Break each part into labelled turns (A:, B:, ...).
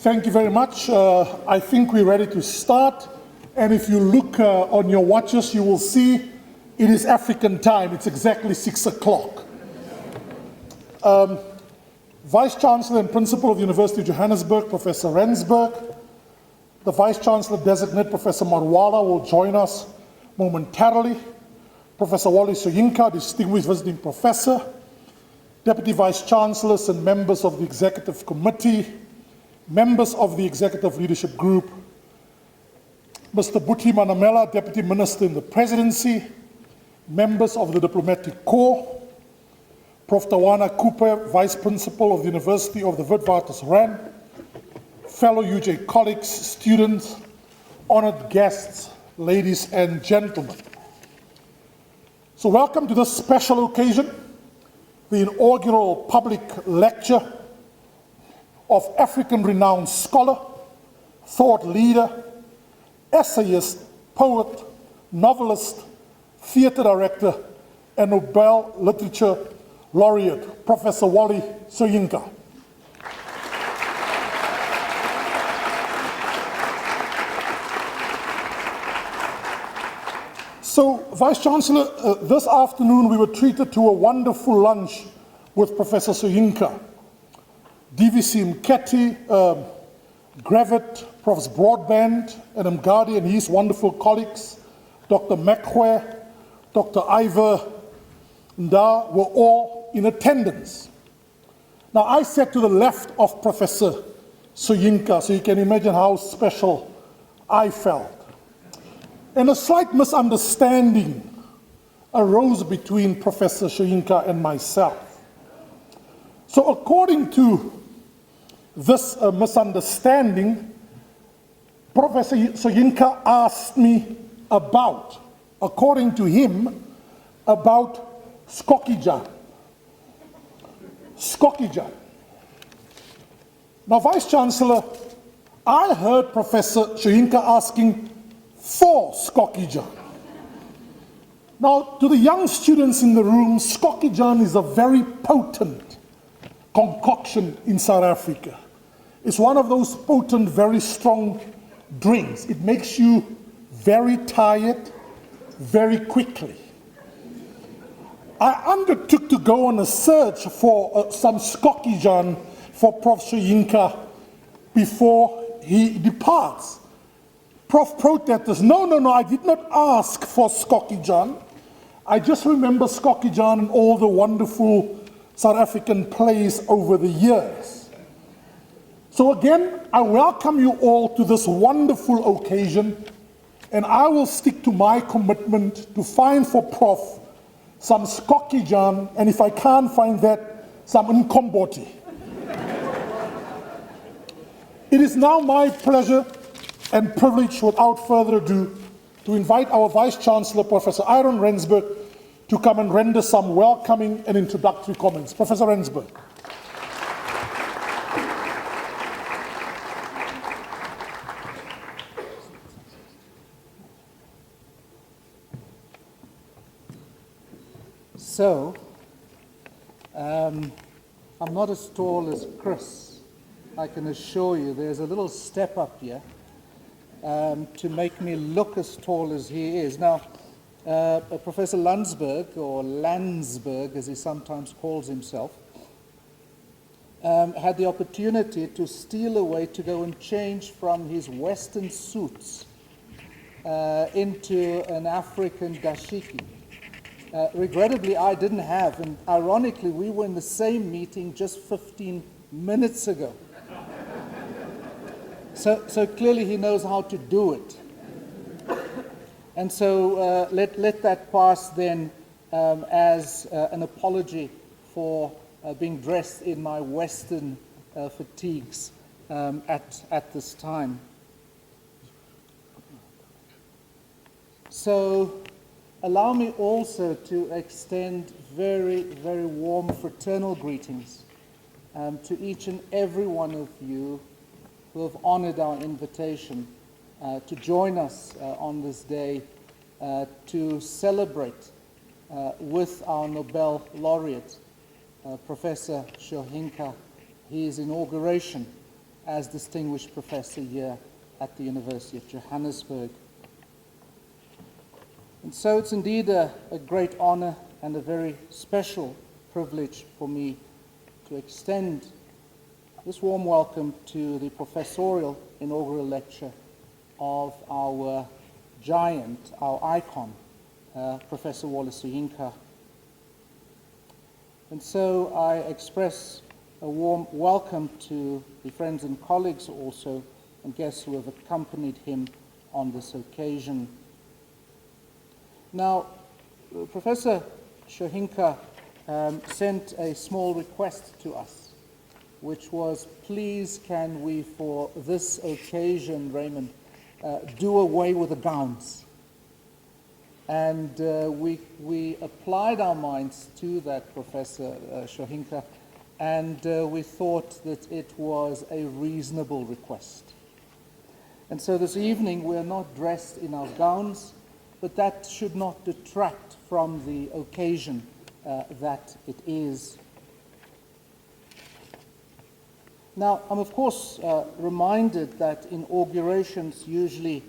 A: Thank you very much. I think we're ready to start. And if you look on your watches, you will see it is African time. It's exactly 6 o'clock. Vice-Chancellor and Principal of the University of Johannesburg, Professor Rensburg. The Vice-Chancellor Designate, Professor Marwala, will join us momentarily. Professor Wole Soyinka, Distinguished Visiting Professor. Deputy Vice-Chancellors and members of the Executive Committee. Members of the Executive Leadership Group. Mr. Buti Manamela, Deputy Minister in the Presidency. Members of the Diplomatic Corps. Prof Tawana Cooper, Vice Principal of the University of the Witwatersrand. Fellow UJ colleagues, students, honored guests, ladies and gentlemen. So welcome to this special occasion, the inaugural public lecture of African renowned scholar, thought leader, essayist, poet, novelist, theatre director, and Nobel Literature Laureate, Professor Wole Soyinka. So, Vice-Chancellor, this afternoon we were treated to a wonderful lunch with Professor Soyinka. DVC Mketi, Gravit, Prof's Broadband, and Mgadi and his wonderful colleagues, Dr. Mekwe, Dr. Ivor Nda, were all in attendance. Now, I sat to the left of Professor Soyinka, so you can imagine how special I felt. And a slight misunderstanding arose between Professor Soyinka and myself. So according to this misunderstanding, Professor Soyinka asked me about, according to him, about Skokija. Skokija. Now, Vice-Chancellor, I heard Professor Soyinka asking for Skokija. Now, to the young students in the room, Skokija is a very potent concoction in South Africa. It's one of those potent, very strong drinks. It makes you very tired very quickly. I undertook to go on a search for some Skokija for Prof Soyinka before he departs. Prof protested, no, I did not ask for Skokija. I just remember Skokija and all the wonderful South African plays over the years. So again, I welcome you all to this wonderful occasion, and I will stick to my commitment to find for Prof some Skokija, and if I can't find that, some Nkomboti. It is now my pleasure and privilege, without further ado, to invite our Vice-Chancellor, Professor Aaron Rensburg, to come and render some welcoming and introductory comments. Professor Rensburg.
B: So, I'm not as tall as Chris. I can assure you there's a little step up here to make me look as tall as he is. Now, Professor Landsberg, or Landsberg as he sometimes calls himself, had the opportunity to steal away to go and change from his Western suits into an African dashiki. Regrettably, I didn't have, and ironically, we were in the same meeting just 15 minutes ago. So clearly he knows how to do it. And so let that pass then as an apology for being dressed in my Western fatigues at this time. So allow me also to extend very, very warm fraternal greetings to each and every one of you who have honored our invitation to join us on this day to celebrate with our Nobel laureate, Professor Soyinka, his inauguration as Distinguished Professor here at the University of Johannesburg. And so it's indeed a great honor and a very special privilege for me to extend this warm welcome to the professorial inaugural lecture of our giant, our icon, Professor Wole Soyinka. And so I express a warm welcome to the friends and colleagues also and guests who have accompanied him on this occasion. Now, Professor Soyinka sent a small request to us, which was, please can we for this occasion, Raymond, do away with the gowns. And we applied our minds to that, Professor Soyinka, and we thought that it was a reasonable request. And so this evening we are not dressed in our gowns, but that should not detract from the occasion that it is. Now, I'm of course reminded that inaugurations usually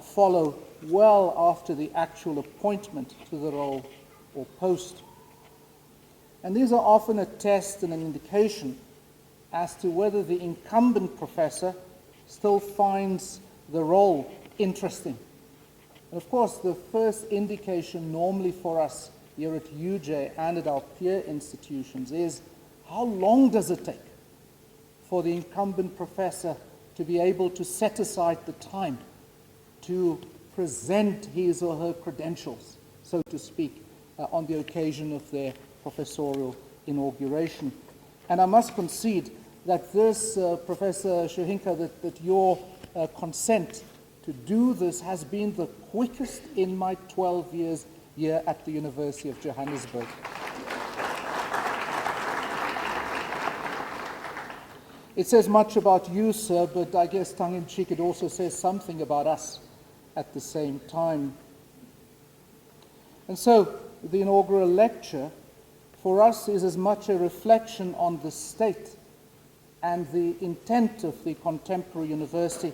B: follow well after the actual appointment to the role or post. And these are often a test and an indication as to whether the incumbent professor still finds the role interesting. And of course, the first indication normally for us here at UJ and at our peer institutions is how long does it take for the incumbent professor to be able to set aside the time to present his or her credentials, so to speak, on the occasion of their professorial inauguration. And I must concede that this, Professor Soyinka, that your consent to do this has been the quickest in my 12 years here at the University of Johannesburg. It says much about you, sir, but I guess tongue-in-cheek it also says something about us at the same time. And so the inaugural lecture for us is as much a reflection on the state and the intent of the contemporary university,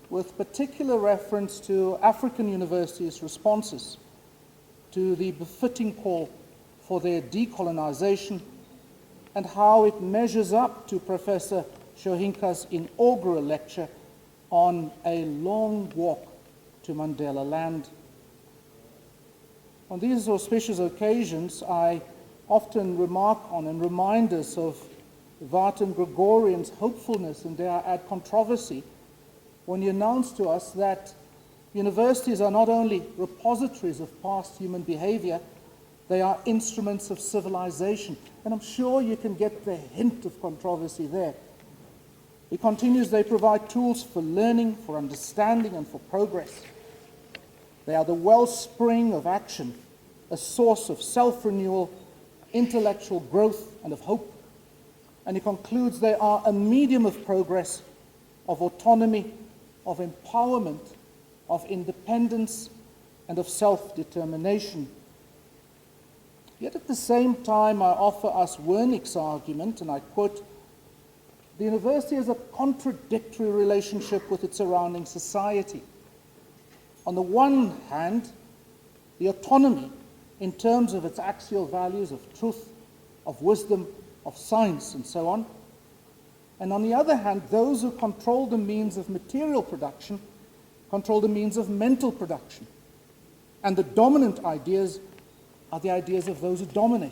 B: with particular reference to African universities' responses to the befitting call for their decolonization and how it measures up to Professor Soyinka's inaugural lecture on a long walk to Mandeland. On these auspicious occasions, I often remark on and remind us of Vartan Gregorian's hopefulness and dare I add controversy when he announced to us that universities are not only repositories of past human behavior, they are instruments of civilization. And I'm sure you can get the hint of controversy there. He continues, they provide tools for learning, for understanding, and for progress. They are the wellspring of action, a source of self-renewal, intellectual growth, and of hope. And he concludes they are a medium of progress, of autonomy, of empowerment, of independence, and of self-determination. Yet at the same time, I offer us Wernick's argument, and I quote, the university has a contradictory relationship with its surrounding society. On the one hand, the autonomy in terms of its axial values of truth, of wisdom, of science, and so on. And on the other hand, those who control the means of material production control the means of mental production. And the dominant ideas are the ideas of those who dominate.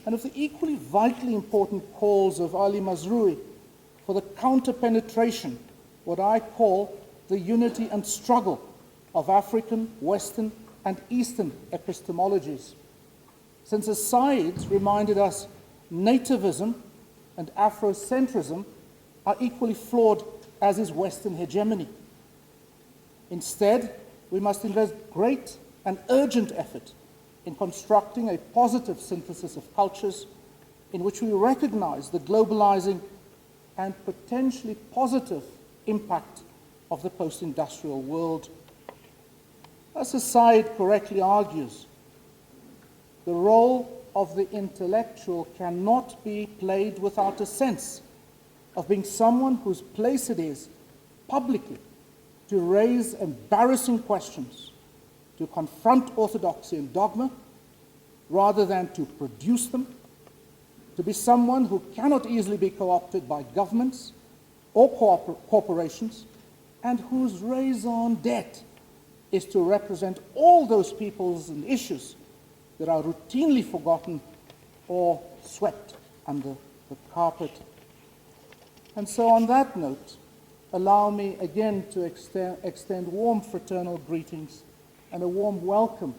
B: And of the equally vitally important calls of Ali Mazrui for the counter-penetration, what I call the unity and struggle of African, Western, and Eastern epistemologies. Since the sides reminded us nativism and Afrocentrism are equally flawed as is Western hegemony. Instead, we must invest great and urgent effort in constructing a positive synthesis of cultures in which we recognize the globalizing and potentially positive impact of the post-industrial world. As the side correctly argues, the role of the intellectual cannot be played without a sense of being someone whose place it is publicly to raise embarrassing questions, to confront orthodoxy and dogma, rather than to produce them, to be someone who cannot easily be co-opted by governments or corporations, and whose raison d'etre is to represent all those peoples and issues that are routinely forgotten or swept under the carpet. And so on that note, allow me again to extend warm fraternal greetings and a warm welcome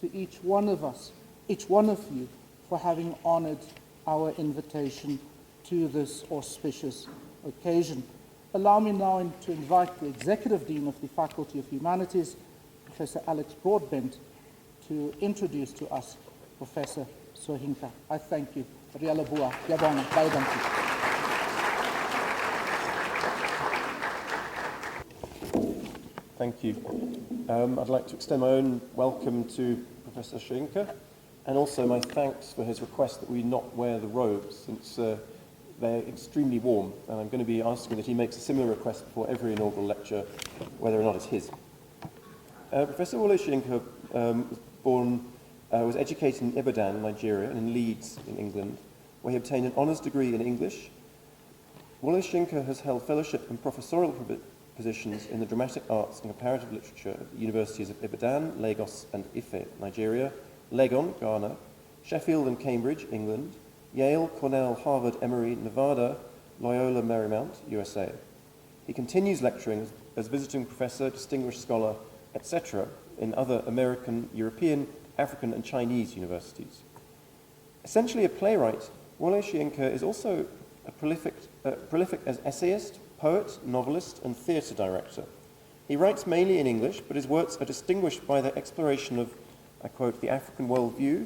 B: to each one of us, each one of you, for having honored our invitation to this auspicious occasion. Allow me now to invite the Executive Dean of the Faculty of Humanities, Professor Alex Broadbent, to introduce to us Professor Soyinka. I thank you. Rialabua, Yabona, Baidanki.
C: Thank you. I'd like to extend my own welcome to Professor Soyinka, and also my thanks for his request that we not wear the robes, since they're extremely warm, and I'm going to be asking that he makes a similar request before every inaugural lecture, whether or not it's his. Professor Wole Soyinka was educated in Ibadan, Nigeria, and in Leeds, in England, where he obtained an honours degree in English. Wole Soyinka has held fellowship and professorial positions in the dramatic arts and comparative literature at the universities of Ibadan, Lagos, and Ife, Nigeria, Legon, Ghana, Sheffield and Cambridge, England, Yale, Cornell, Harvard, Emory, Nevada, Loyola Marymount, USA. He continues lecturing as visiting professor, distinguished scholar, etc. in other American, European, African, and Chinese universities. Essentially a playwright, Wole Soyinka is also a prolific as essayist, poet, novelist, and theatre director. He writes mainly in English, but his works are distinguished by their exploration of, I quote, the African worldview,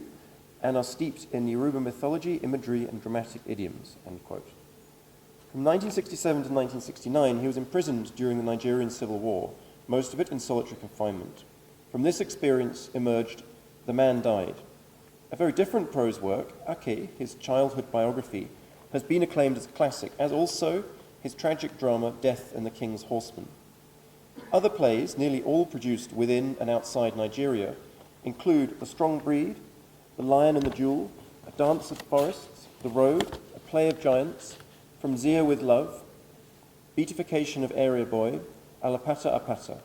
C: and are steeped in Yoruba mythology, imagery, and dramatic idioms, end quote. From 1967 to 1969, he was imprisoned during the Nigerian Civil War, most of it in solitary confinement. From this experience emerged The Man Died. A very different prose work, Ake, his childhood biography, has been acclaimed as a classic, as also his tragic drama, Death and the King's Horseman. Other plays, nearly all produced within and outside Nigeria, include The Strong Breed, The Lion and the Jewel, A Dance of Forests, The Road, A Play of Giants, From Zia with Love, Beatification of Area Boy, Alapata Apata.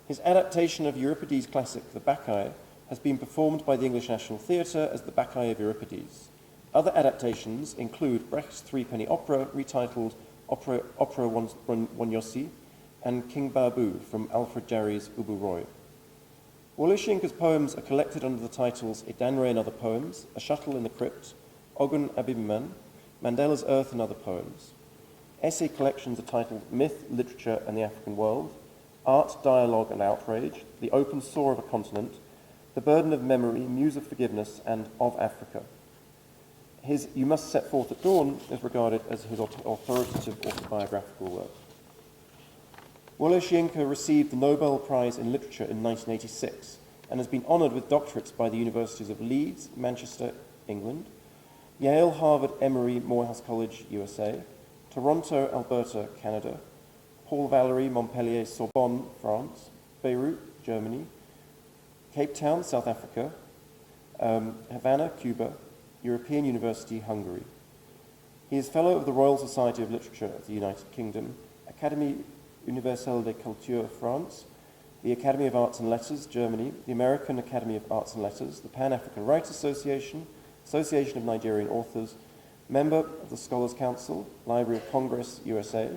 C: His adaptation of Euripides' classic, The Bacchae, has been performed by the English National Theatre as The Bacchae of Euripides. Other adaptations include Brecht's Threepenny Opera, retitled Opera Wonyosi, and King Babu from Alfred Jarry's Ubu Roy. Wole Soyinka's poems are collected under the titles Idanre and Other Poems, A Shuttle in the Crypt, Ogun Abibiman, Mandela's Earth and Other Poems. Essay collections are titled Myth, Literature and the African World, Art, Dialogue and Outrage, The Open Sore of a Continent, The Burden of Memory, Muse of Forgiveness, and Of Africa. His You Must Set Forth at Dawn is regarded as his authoritative autobiographical work. Wole Soyinka received the Nobel Prize in Literature in 1986 and has been honoured with doctorates by the universities of Leeds, Manchester, England, Yale, Harvard, Emory, Morehouse College, USA, Toronto, Alberta, Canada, Paul Valéry, Montpellier, Sorbonne, France, Beirut, Germany, Cape Town, South Africa, Havana, Cuba, European University, Hungary. He is Fellow of the Royal Society of Literature of the United Kingdom, Académie Universelle des Cultures, France, the Academy of Arts and Letters, Germany, the American Academy of Arts and Letters, the Pan-African Rights Association, Association of Nigerian Authors, member of the Scholars Council, Library of Congress, USA,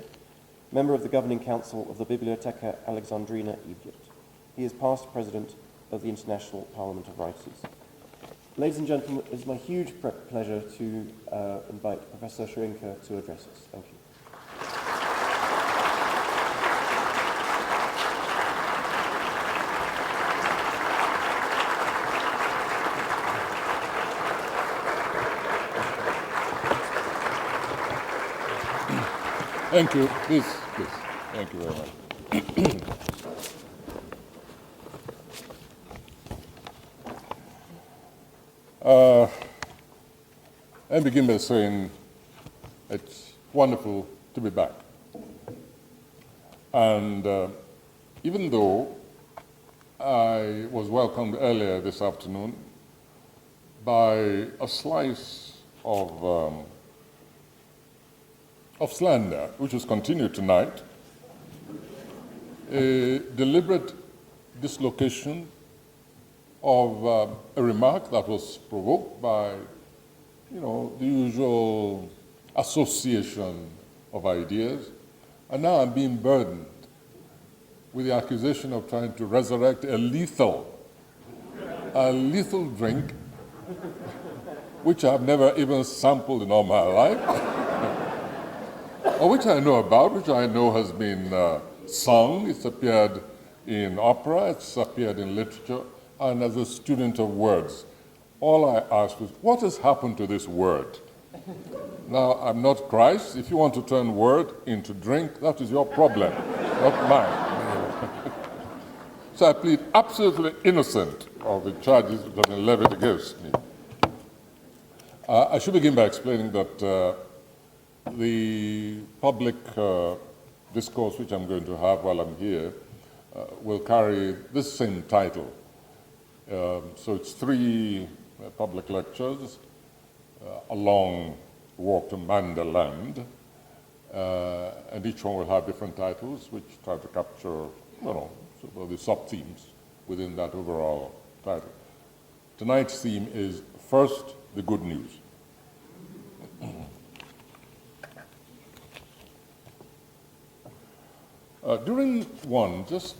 C: member of the Governing Council of the Bibliotheca Alexandrina, Egypt. He is past president of the International Parliament of Writers. Ladies and gentlemen, it is my huge pleasure to invite Professor Soyinka to address us. Thank you.
D: Thank you. Please. Thank you very much. I begin by saying that wonderful to be back. And even though I was welcomed earlier this afternoon by a slice of slander, which is continued tonight, a deliberate dislocation of a remark that was provoked by, the usual association of ideas, and now I'm being burdened with the accusation of trying to resurrect a lethal drink, which I've never even sampled in all my life, or which I know about, which I know has been sung. It's appeared in opera, it's appeared in literature, and as a student of words, all I asked was, what has happened to this word? Now, I'm not Christ. If you want to turn word into drink, that is your problem, not mine. So I plead absolutely innocent of the charges that have been levied against me. I should begin by explaining that the public discourse which I'm going to have while I'm here will carry this same title. So it's 3 public lectures, a long walk to Mandeland, and each one will have different titles which try to capture, the sub-themes within that overall title. Tonight's theme is, first, the good news. During one, just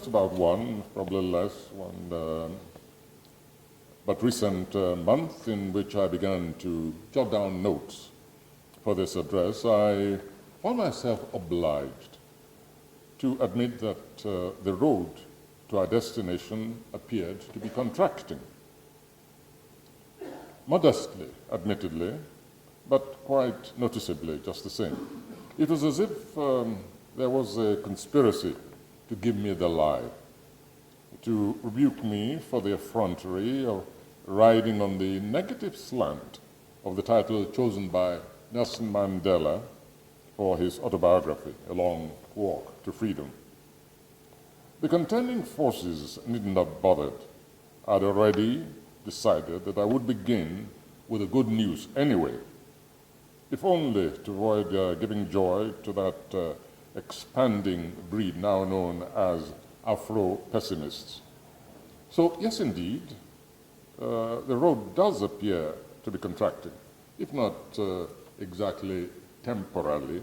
D: about one, probably less, but recent month in which I began to jot down notes for this address, I found myself obliged to admit that the road to our destination appeared to be contracting. Modestly, admittedly, but quite noticeably, just the same. It was as if there was a conspiracy to give me the lie, to rebuke me for the effrontery of riding on the negative slant of the title chosen by Nelson Mandela for his autobiography, A Long Walk to Freedom. The contending forces needn't have bothered. I'd already decided that I would begin with the good news anyway, if only to avoid giving joy to that expanding breed now known as Afro-pessimists. So, yes, indeed, the road does appear to be contracting, if not exactly temporally,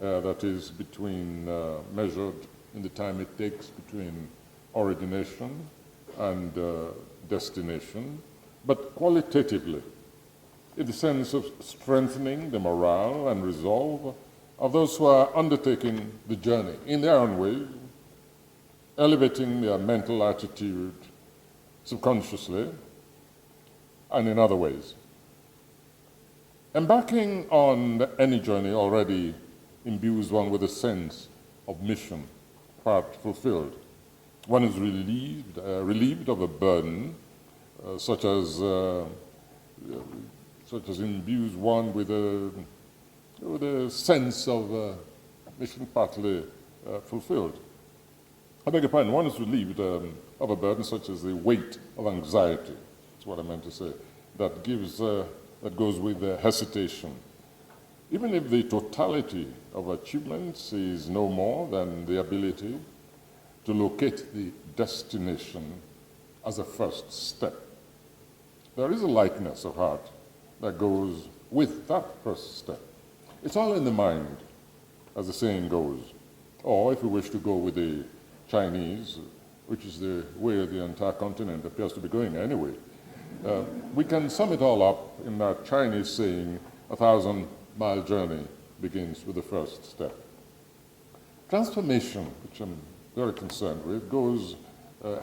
D: that is measured in the time it takes between origination and destination, but qualitatively, in the sense of strengthening the morale and resolve of those who are undertaking the journey in their own way, elevating their mental attitude subconsciously and in other ways. Embarking on any journey already imbues one with a sense of mission, part fulfilled. One is relieved of a burden, such as imbues one with a sense of mission partly fulfilled. I beg your pardon, one is relieved of a burden such as the weight of anxiety, that's what I meant to say, that goes with hesitation. Even if the totality of achievements is no more than the ability to locate the destination as a first step. There is a lightness of heart that goes with that first step. It's all in the mind, as the saying goes. Or if we wish to go with the Chinese, which is the way the entire continent appears to be going anyway, we can sum it all up in that Chinese saying, 1,000-mile journey begins with the first step. Transformation, which I'm very concerned with, goes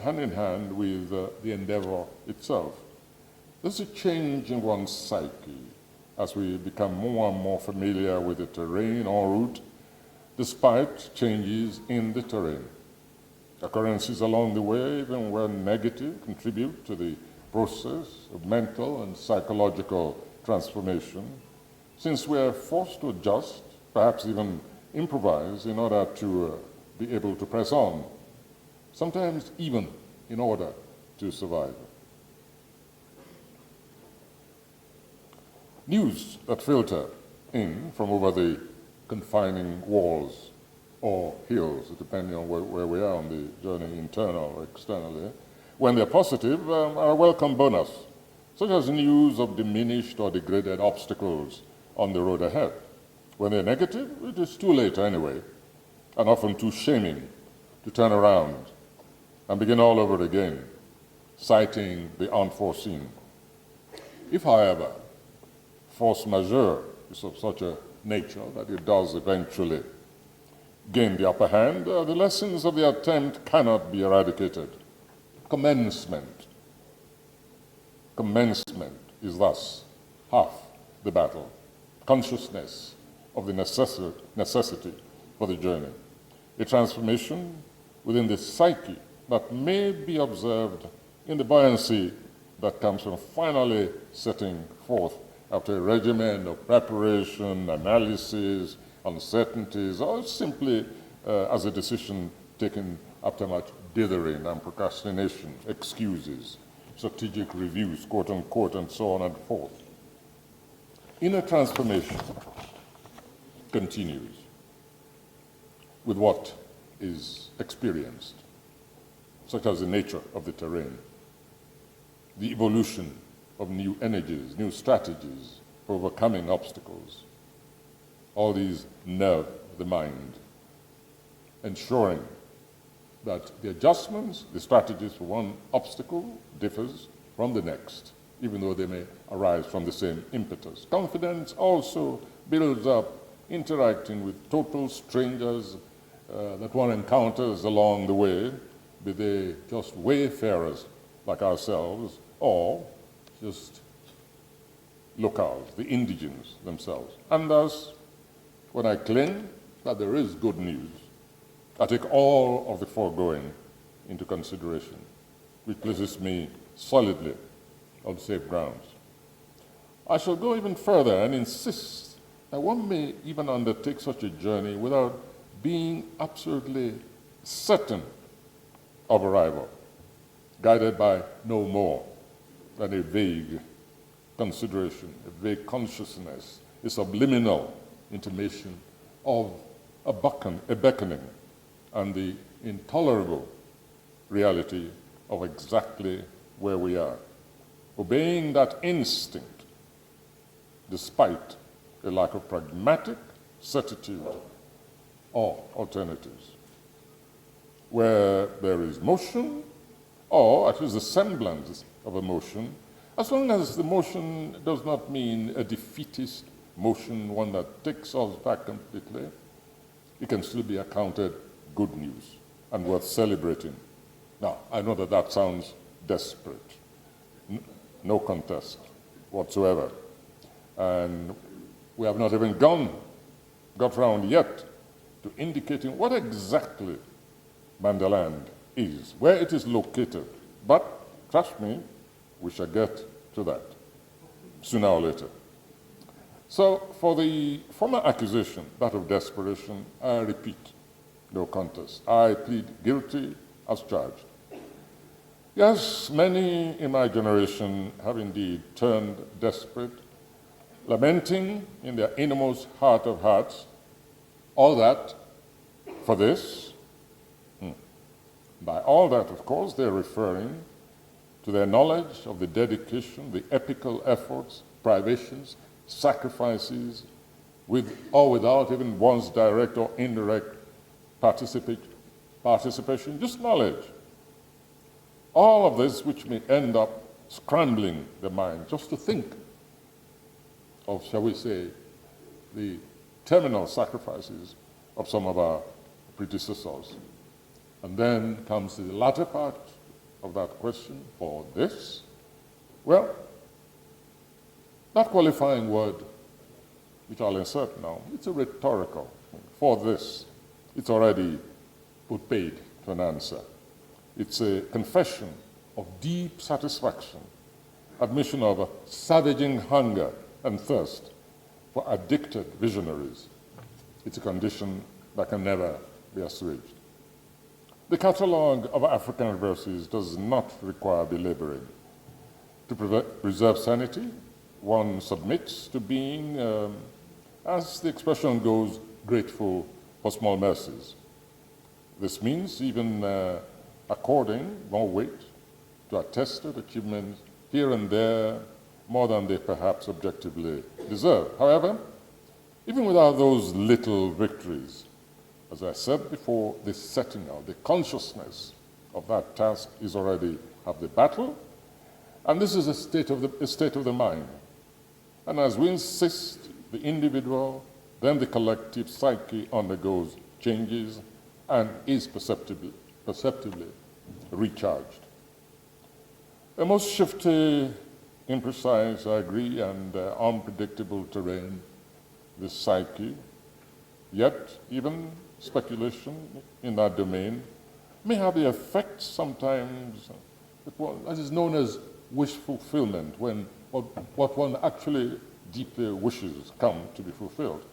D: hand in hand with the endeavor itself. There's a change in one's psyche as we become more and more familiar with the terrain en route, despite changes in the terrain. Occurrences along the way, even when negative, contribute to the process of mental and psychological transformation, since we are forced to adjust, perhaps even improvise in order to be able to press on, sometimes even in order to survive. News that filter in from over the confining walls or hills, depending on where we are on the journey, internal or externally, when they're positive, are a welcome bonus, such as news of diminished or degraded obstacles on the road ahead. When they're negative, it is too late anyway, and often too shaming to turn around and begin all over again, citing the unforeseen. If, however, force majeure is of such a nature that it does eventually gain the upper hand, the lessons of the attempt cannot be eradicated. Commencement is thus half the battle. Consciousness of the necessity for the journey. A transformation within the psyche that may be observed in the buoyancy that comes from finally setting forth after a regimen of preparation, analysis, uncertainties, or simply as a decision taken after much dithering and procrastination, excuses, strategic reviews, quote unquote, and so on and forth. Inner transformation continues with what is experienced, such as the nature of the terrain, the evolution of new energies, new strategies for overcoming obstacles. All these nerve the mind, ensuring that the adjustments, the strategies for one obstacle differs from the next, even though they may arise from the same impetus. Confidence also builds up interacting with total strangers that one encounters along the way, be they just wayfarers like ourselves, or just locals, the indigenes themselves. And thus, when I claim that there is good news, I take all of the foregoing into consideration, which places me solidly on safe grounds. I shall go even further and insist that one may even undertake such a journey without being absolutely certain of arrival, guided by no more than a vague consideration, a vague consciousness, a subliminal intimation of a beckoning, and the intolerable reality of exactly where we are. Obeying that instinct, despite a lack of pragmatic certitude or alternatives. Where there is motion, or at least a semblance of a motion, as long as the motion does not mean a defeatist motion, one that takes us back completely, it can still be accounted good news and worth celebrating. Now, I know that that sounds desperate. No contest whatsoever. And we have not even got round yet to indicating what exactly Mandeland is, where it is located. But, trust me, we shall get to that sooner or later. So, for the former accusation, that of desperation, I repeat, no contest. I plead guilty as charged. Yes, many in my generation have indeed turned desperate, lamenting in their innermost heart of hearts, all that for this. By all that, of course, they're referring to their knowledge of the dedication, the epical efforts, privations, sacrifices, with or without even one's direct or indirect participation, just knowledge. All of this which may end up scrambling the mind just to think of, shall we say, the terminal sacrifices of some of our predecessors. And then comes the latter part of that question, for this. Well, that qualifying word, which I'll insert now, it's a rhetorical thing. For this, it's already put paid to an answer. It's a confession of deep satisfaction, admission of a savaging hunger and thirst for addicted visionaries. It's a condition that can never be assuaged. The catalogue of African verses does not require belaboring. To preserve sanity, one submits to being, as the expression goes, grateful for small mercies. This means even according more weight to attested achievements here and there, more than they perhaps objectively deserve. However, even without those little victories, as I said before, the setting out, the consciousness of that task is already half the battle, and this is a state of the mind. And as we insist, the individual, then the collective psyche undergoes changes and is perceptibly recharged. A most shifty, imprecise, I agree, and unpredictable terrain, this psyche, yet even speculation in that domain may have the effect sometimes that is known as wish fulfillment, when what one actually deeply wishes come to be fulfilled.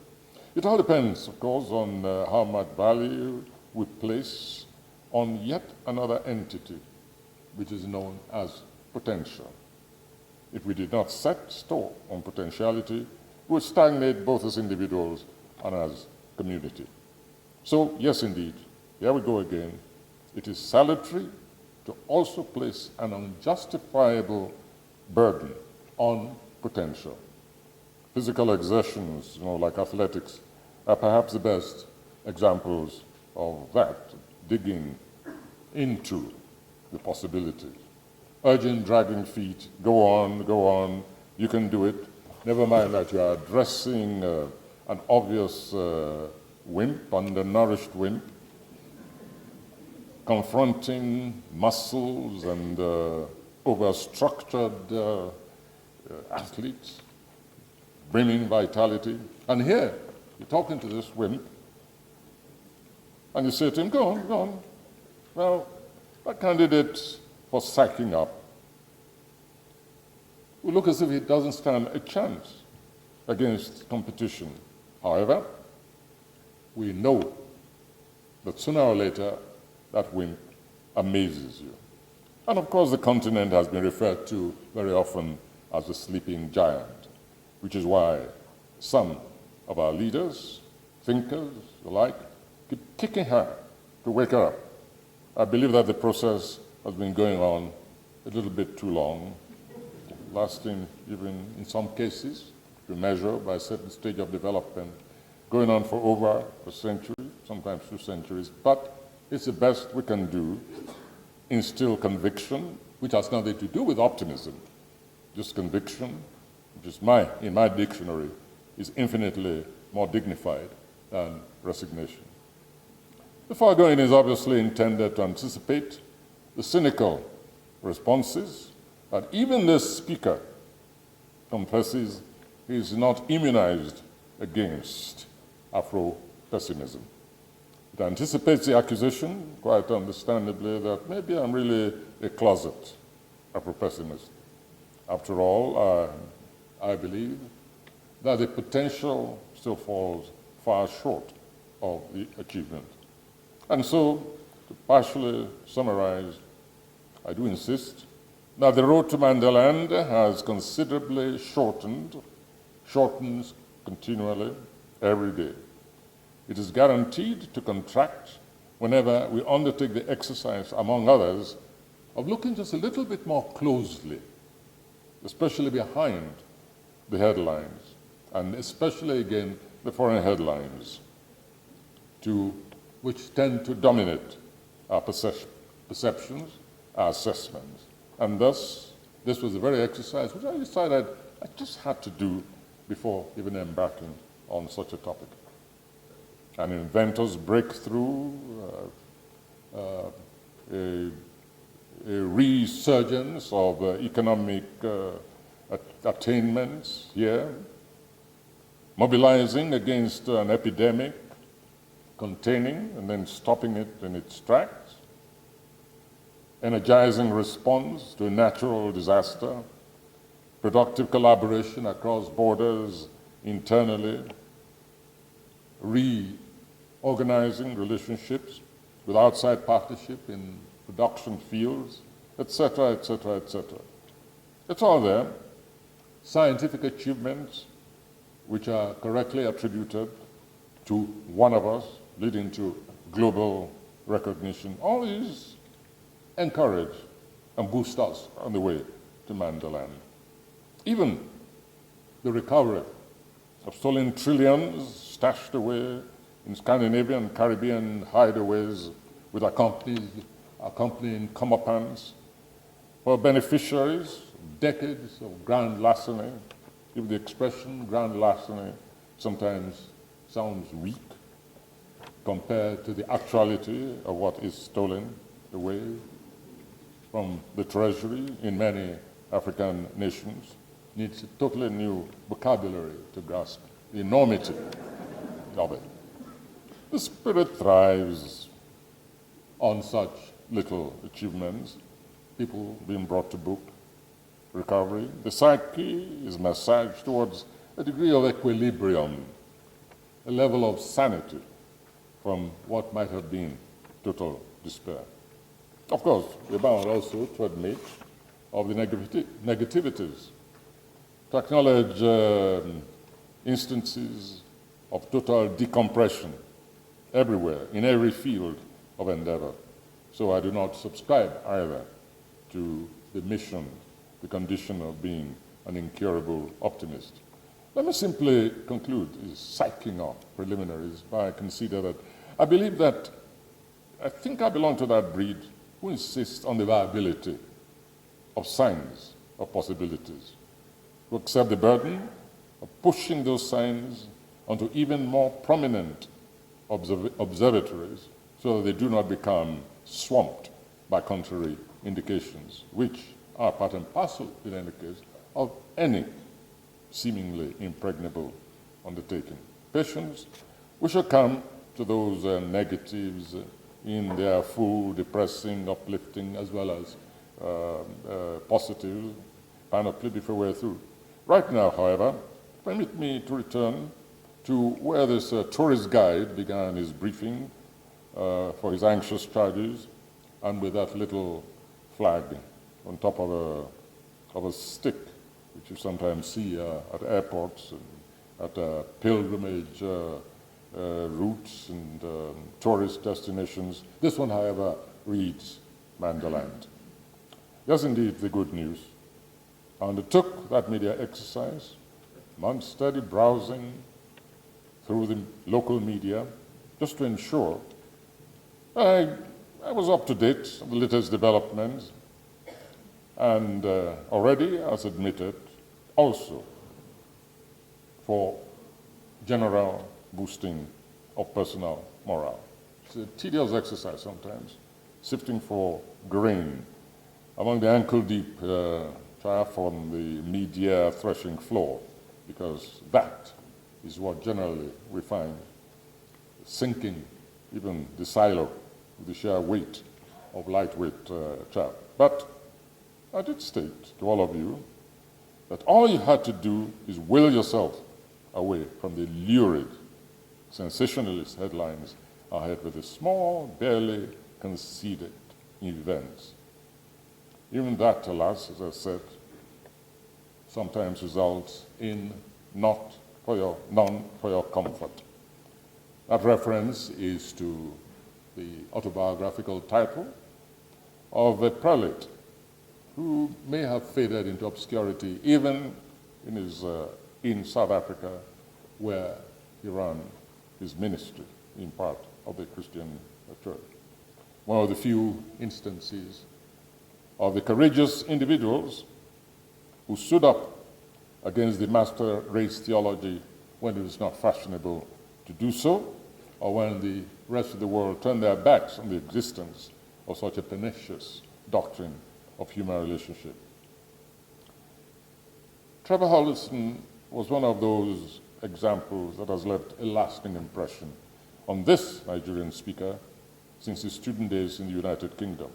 D: It all depends, of course, on how much value we place on yet another entity, which is known as potential. If we did not set store on potentiality, we would stagnate both as individuals and as community. So, yes, indeed, here we go again. It is salutary to also place an unjustifiable burden on potential. Physical exertions, like athletics, are perhaps the best examples of that, digging into the possibilities. Urging, dragging feet, go on, you can do it. Never mind that you are addressing an obvious wimp, undernourished wimp, confronting muscles and overstructured athletes, brimming vitality. And here, you're talking to this wimp, and you say to him, go on. Well, a candidate for sacking up will look as if he doesn't stand a chance against competition. However, we know that sooner or later that wimp amazes you. And of course, the continent has been referred to very often as the sleeping giant, which is why some of our leaders, thinkers alike, keep kicking her to wake her up. I believe that the process has been going on a little bit too long, lasting even in some cases, to measure by a certain stage of development, going on for over a century, sometimes 2 centuries, but it's the best we can do, instill conviction, which has nothing to do with optimism, just conviction, which is in my dictionary, is infinitely more dignified than resignation. The foregoing is obviously intended to anticipate the cynical responses that even this speaker confesses he is not immunized against Afro-pessimism. It anticipates the accusation, quite understandably, that maybe I'm really a closet Afro-pessimist. After all, I believe that the potential still falls far short of the achievement. And so, to partially summarize, I do insist that the road to Mandeland has considerably shortens continually every day. It is guaranteed to contract whenever we undertake the exercise, among others, of looking just a little bit more closely, especially behind the headlines, and especially, again, the foreign headlines, which tend to dominate our perceptions, our assessments. And thus, this was the very exercise which I decided I just had to do before even embarking on such a topic. An inventor's breakthrough, a resurgence of economic attainments here, mobilizing against an epidemic, containing and then stopping it in its tracks, energizing response to a natural disaster, productive collaboration across borders internally, reorganizing relationships with outside partnership in production fields, etc., etc., etc. It's all there. Scientific achievements which are correctly attributed to one of us, leading to global recognition. All these encourage and boost us on the way to Mandeland. Even the recovery of stolen trillions stashed away in Scandinavian and Caribbean hideaways with accompanying comeuppance for beneficiaries, decades of grand larceny. If the expression grand larceny sometimes sounds weak compared to the actuality of what is stolen away from the treasury in many African nations, needs a totally new vocabulary to grasp the enormity of it. The spirit thrives on such little achievements, people being brought to book, recovery. The psyche is massaged towards a degree of equilibrium, a level of sanity from what might have been total despair. Of course, we're bound also to admit of the negativities, to acknowledge instances of total decompression everywhere, in every field of endeavor. So I do not subscribe either to the mission, the condition of being an incurable optimist. Let me simply conclude these psyching up preliminaries by consider that I believe that I think I belong to that breed who insists on the viability of signs of possibilities, who accept the burden of pushing those signs onto even more prominent observatories so that they do not become swamped by contrary indications, which are part and parcel, in any case, of any seemingly impregnable undertaking. Patience, we shall come to those negatives in their full, depressing, uplifting, as well as positive panoply before we're through. Right now, however, permit me to return to where this tourist guide began his briefing for his anxious charges, and with that little flag on top of a stick, which you sometimes see at airports and at pilgrimage routes and tourist destinations. This one, however, reads Mandeland. Yes, indeed, the good news. I undertook that media exercise, months steady browsing through the local media, just to ensure I was up to date on the latest developments, and already, as admitted, also for general boosting of personal morale. It's a tedious exercise sometimes, sifting for grain among the ankle-deep chaff on the media threshing floor, because that is what generally we find sinking even the silo with the sheer weight of lightweight chaff. But I did state to all of you that all you had to do is will yourself away from the lurid, sensationalist headlines ahead with the small, barely conceded events. Even that, alas, as I said, sometimes results in none for your comfort. That reference is to the autobiographical title of a prelate who may have faded into obscurity even in South Africa, where he ran his ministry in part of the Christian church. One of the few instances of the courageous individuals who stood up against the master race theology when it was not fashionable to do so, or when the rest of the world turned their backs on the existence of such a pernicious doctrine of human relationship. Trevor Hollison was one of those examples that has left a lasting impression on this Nigerian speaker since his student days in the United Kingdom.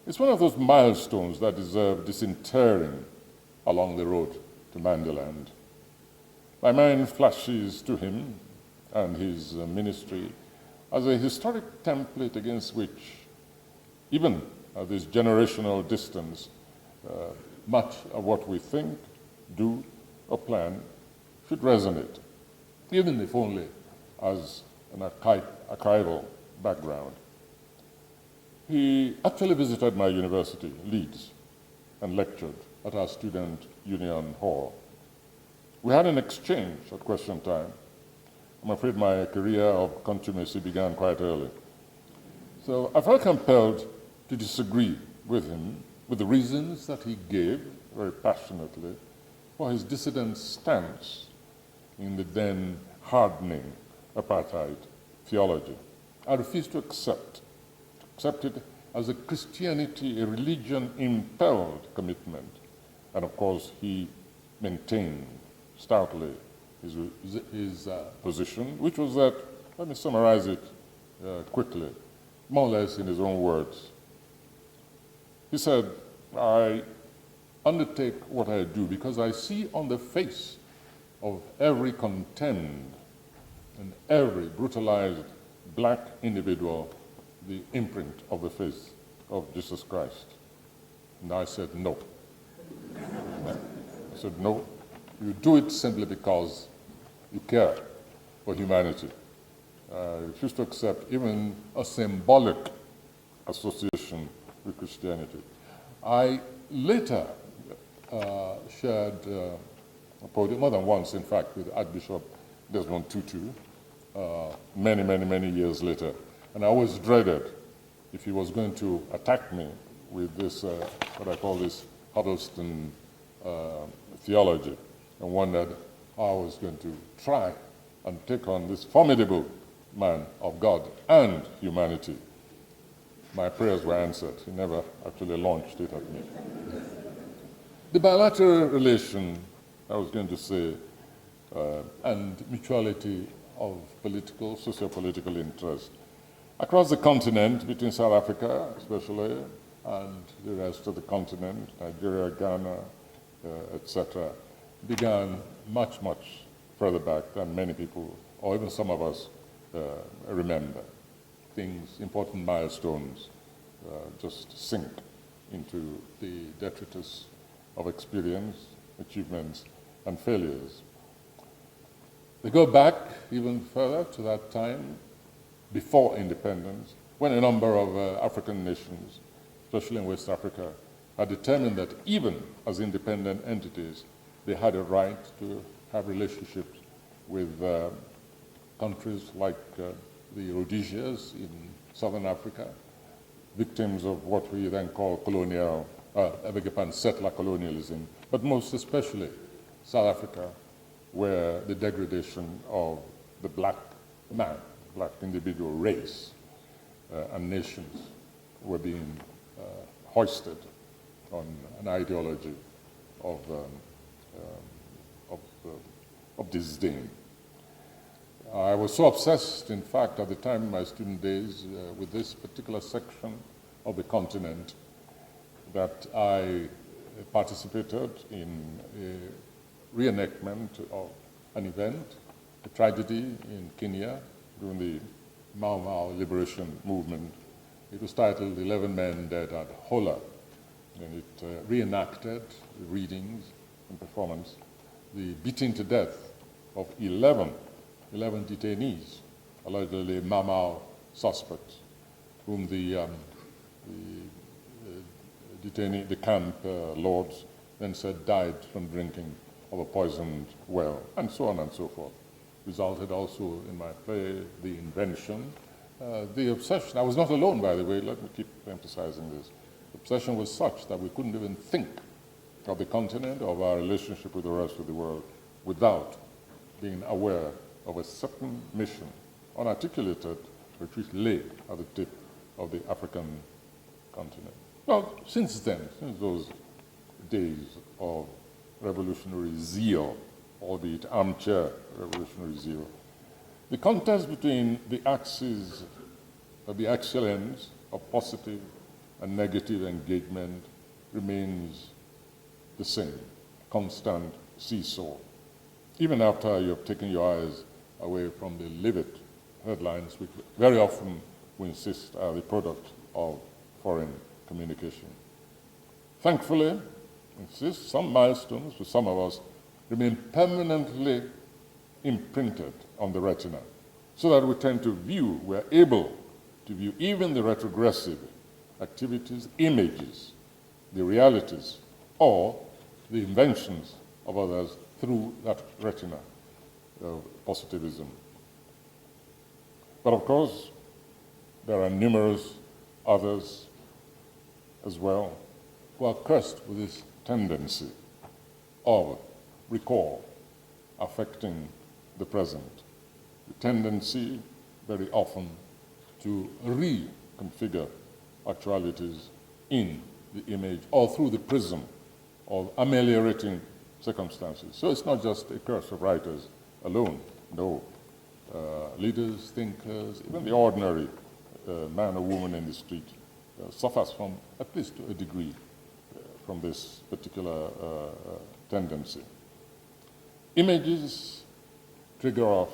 D: It's one of those milestones that deserve disinterring along the road to Mandeland. My mind flashes to him and his ministry as a historic template against which, even at this generational distance, much of what we think, do, or plan should resonate, even if only as an archival background. He actually visited my university, Leeds, and lectured at our student union hall. We had an exchange at question time. I'm afraid my career of contumacy began quite early. So I felt compelled to disagree with him with the reasons that he gave very passionately for his dissident stance in the then hardening apartheid theology. I refused to accept it as a Christianity, a religion-impelled commitment. And of course, he maintained stoutly his position, which was that, let me summarize it quickly, more or less in his own words. He said, I undertake what I do because I see on the face of every contemned and every brutalized black individual the imprint of the face of Jesus Christ. And I said, no. I said, no, you do it simply because you care for humanity. I refuse to accept even a symbolic association with Christianity. I later shared a podium, more than once, in fact, with Archbishop Desmond Tutu, many years later. And I always dreaded if he was going to attack me with this, what I call this Huddleston theology, and wondered how I was going to try and take on this formidable man of God and humanity. My prayers were answered. He never actually launched it at me. The bilateral relation, I was going to say, and mutuality of political, socio-political interest across the continent, between South Africa especially, and the rest of the continent, Nigeria, Ghana, etc., began much further back than many people, or even some of us, remember. Things, important milestones, just sink into the detritus of experience, achievements, and failures. They go back even further to that time before independence, when a number of African nations, especially in West Africa, had determined that even as independent entities, they had a right to have relationships with countries like the Rhodesias in southern Africa, victims of what we then call settler colonialism, but most especially South Africa, where the degradation of the black man, black individual race, and nations were being hoisted on an ideology of disdain. I was so obsessed, in fact, at the time in my student days with this particular section of the continent that I participated in a reenactment of an event, a tragedy in Kenya during the Mau Mau liberation movement. It was titled 11 Men Dead at Hola, and it reenacted the readings and performance, the beating to death of 11 detainees, allegedly Mau Mau suspects, whom the camp lords then said died from drinking of a poisoned well, and so on and so forth. Resulted also in my play, The Invention, the obsession. I was not alone, by the way, let me keep emphasizing this. The obsession was such that we couldn't even think of the continent, of our relationship with the rest of the world, without being aware of a certain mission, unarticulated, which lay at the tip of the African continent. Well, since then, since those days of revolutionary zeal, albeit armchair revolutionary zeal, the contest between the axes of the axial ends of positive and negative engagement remains the same, constant seesaw. even after you have taken your eyes away from the livid headlines, which very often, we insist, are the product of foreign communication. Thankfully, insist, some milestones for some of us remain permanently imprinted on the retina, so that we tend to view, we're able to view even the retrogressive activities, images, the realities, or the inventions of others through that retina of positivism. But of course, there are numerous others as well who are cursed with this tendency of recall affecting the present, the tendency very often to reconfigure actualities in the image or through the prism of ameliorating circumstances. So it's not just a curse of writers alone, no. Leaders, thinkers, even the ordinary man or woman in the street suffers from, at least to a degree, from this particular tendency. Images trigger off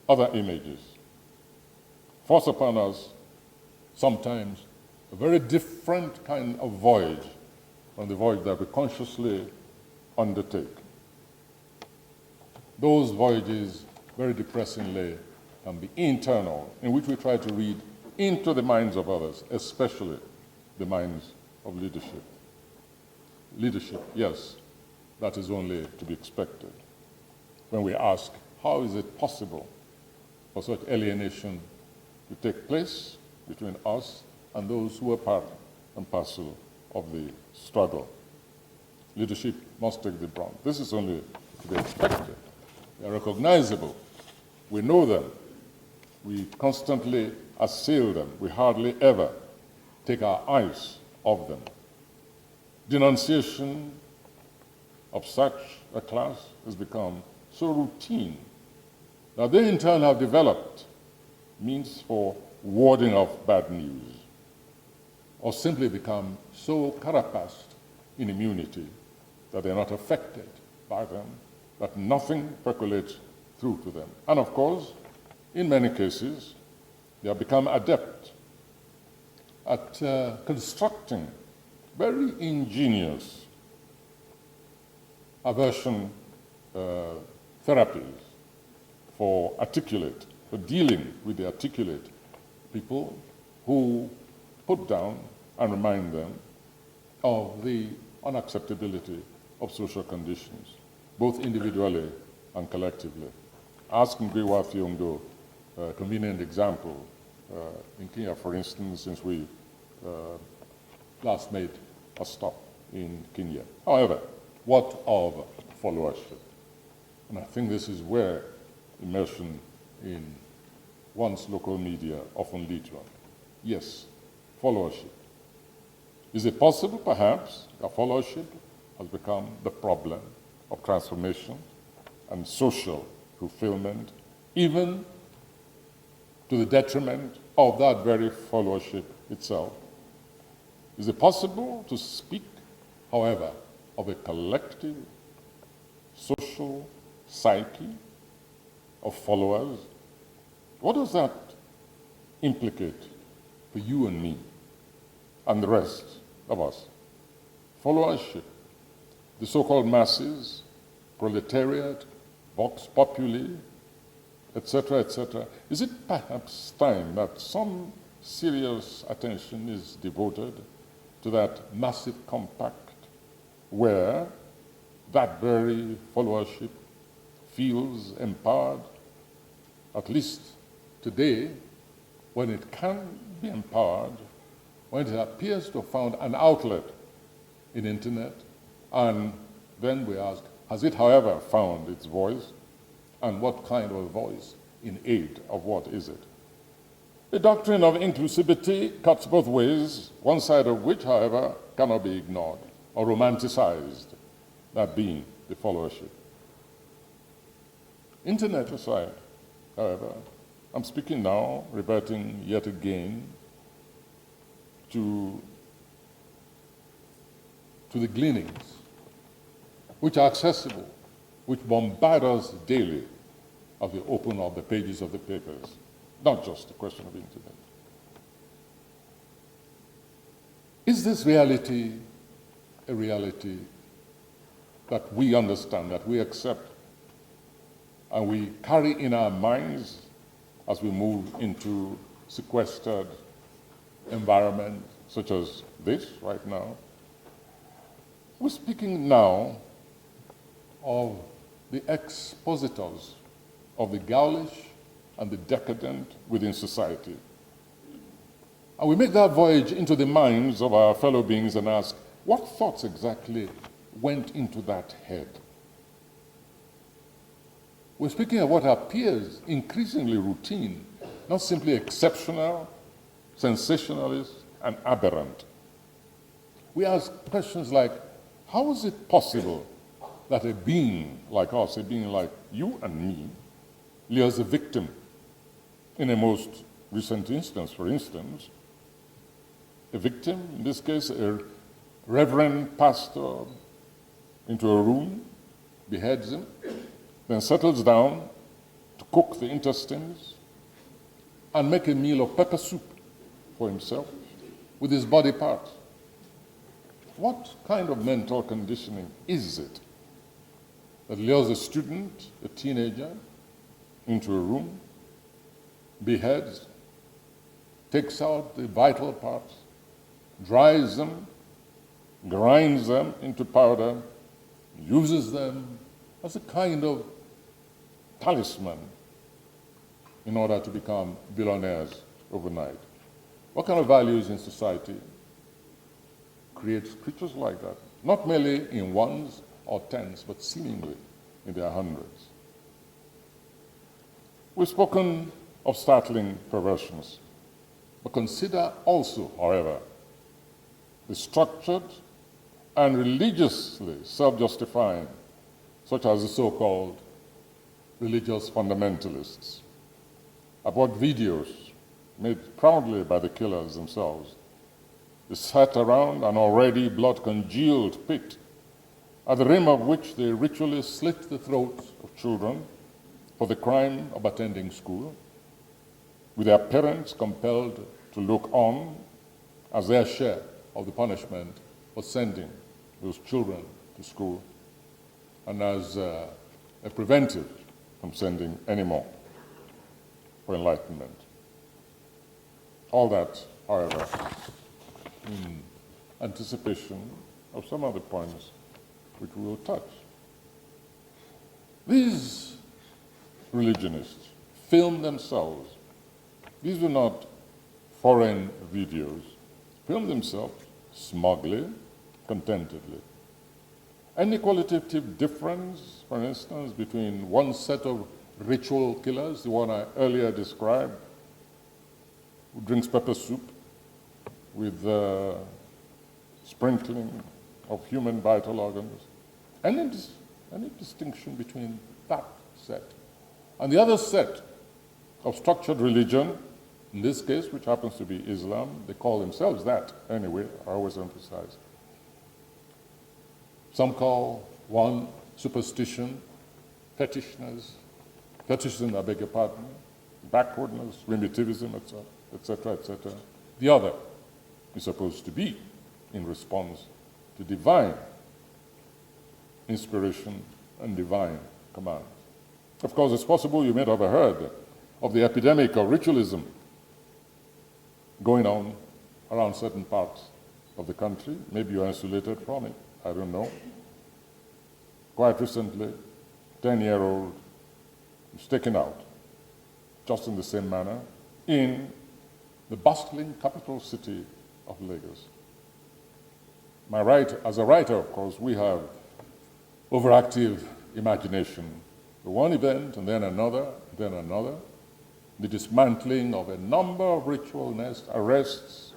D: other images, force upon us sometimes a very different kind of voyage from the voyage that we consciously undertake. Those voyages, very depressingly, can be internal, in which we try to read into the minds of others, especially the minds of leadership. Leadership, yes, that is only to be expected. When we ask, how is it possible for such alienation to take place between us and those who are part and parcel of the struggle? Leadership must take the brunt. This is only to be expected. They are recognizable. We know them. We constantly assail them. We hardly ever take our eyes off them. Denunciation of such a class has become so routine that they in turn have developed means for warding off bad news, or simply become so carapaced in immunity that they're not affected by them, that nothing percolates through to them. And of course, in many cases, they have become adept at constructing very ingenious aversion therapies for dealing with the articulate people who put down and remind them of the unacceptability of social conditions, both individually and collectively. Ask Ngwewa Fiongo, a convenient example in Kenya, for instance, since we last made a stop in Kenya. However, what of followership? And I think this is where immersion in one's local media often leads one. Yes, followership. Is it possible, perhaps, that followership has become the problem of transformation and social fulfillment, even to the detriment of that very followership itself? Is it possible to speak, however, of a collective social psyche of followers? What does that implicate for you and me and the rest of us? Followership, the so-called masses, proletariat, vox populi, etc., etc. Is it perhaps time that some serious attention is devoted to that massive compact where that very followership feels empowered, at least today, when it can be empowered, when it appears to have found an outlet in internet, and then we ask, has it, however, found its voice? And what kind of a voice? In aid of what is it? The doctrine of inclusivity cuts both ways, one side of which, however, cannot be ignored or romanticized, that being the followership. Internet aside, however, I'm speaking now, reverting yet again to the gleanings which are accessible which bombard us daily as we open up the pages of the papers, not just a question of internet. Is this reality a reality that we understand, that we accept, and we carry in our minds as we move into sequestered environment such as this right now? We're speaking now of the expositors of the ghoulish and the decadent within society. And we make that voyage into the minds of our fellow beings and ask, what thoughts exactly went into that head? We're speaking of what appears increasingly routine, not simply exceptional, sensationalist, and aberrant. We ask questions like, how is it possible that a being like us, a being like you and me, lures a victim? In a most recent instance, for instance, a victim, in this case a reverend pastor, into a room, beheads him, then settles down to cook the intestines and make a meal of pepper soup for himself with his body parts. What kind of mental conditioning is it that lures a student, a teenager, into a room, beheads, takes out the vital parts, dries them, grinds them into powder, uses them as a kind of talisman in order to become billionaires overnight? What kind of values in society creates creatures like that? Not merely in ones or tens, but seemingly in their hundreds. We've spoken of startling perversions, but consider also, however, the structured and religiously self-justifying, such as the so-called religious fundamentalists. I've watched videos made proudly by the killers themselves. They sat around an already blood-congealed pit, at the rim of which they ritually slit the throats of children for the crime of attending school, with their parents compelled to look on as their share of the punishment for sending those children to school, and as a preventive from sending any more for enlightenment. All that, however, in anticipation of some other points which we will touch. These religionists film themselves. These were not foreign videos. Film themselves smugly, contentedly. Any qualitative difference, for instance, between one set of ritual killers, the one I earlier described, who drinks pepper soup with sprinkling of human vital organs, any distinction between that set and the other set of structured religion, in this case, which happens to be Islam? They call themselves that anyway, I always emphasize. Some call one superstition, fetishism, I beg your pardon, backwardness, primitivism, etc., etc. The other is supposed to be in response to divine inspiration and divine command. Of course, it's possible you may have heard of the epidemic of ritualism going on around certain parts of the country. Maybe you're insulated from it, I don't know. Quite recently, 10-year-old was taken out, just in the same manner, in the bustling capital city of Lagos. As a writer, of course, we have overactive imagination. One event, and then another, then another. The dismantling of a number of ritual arrests,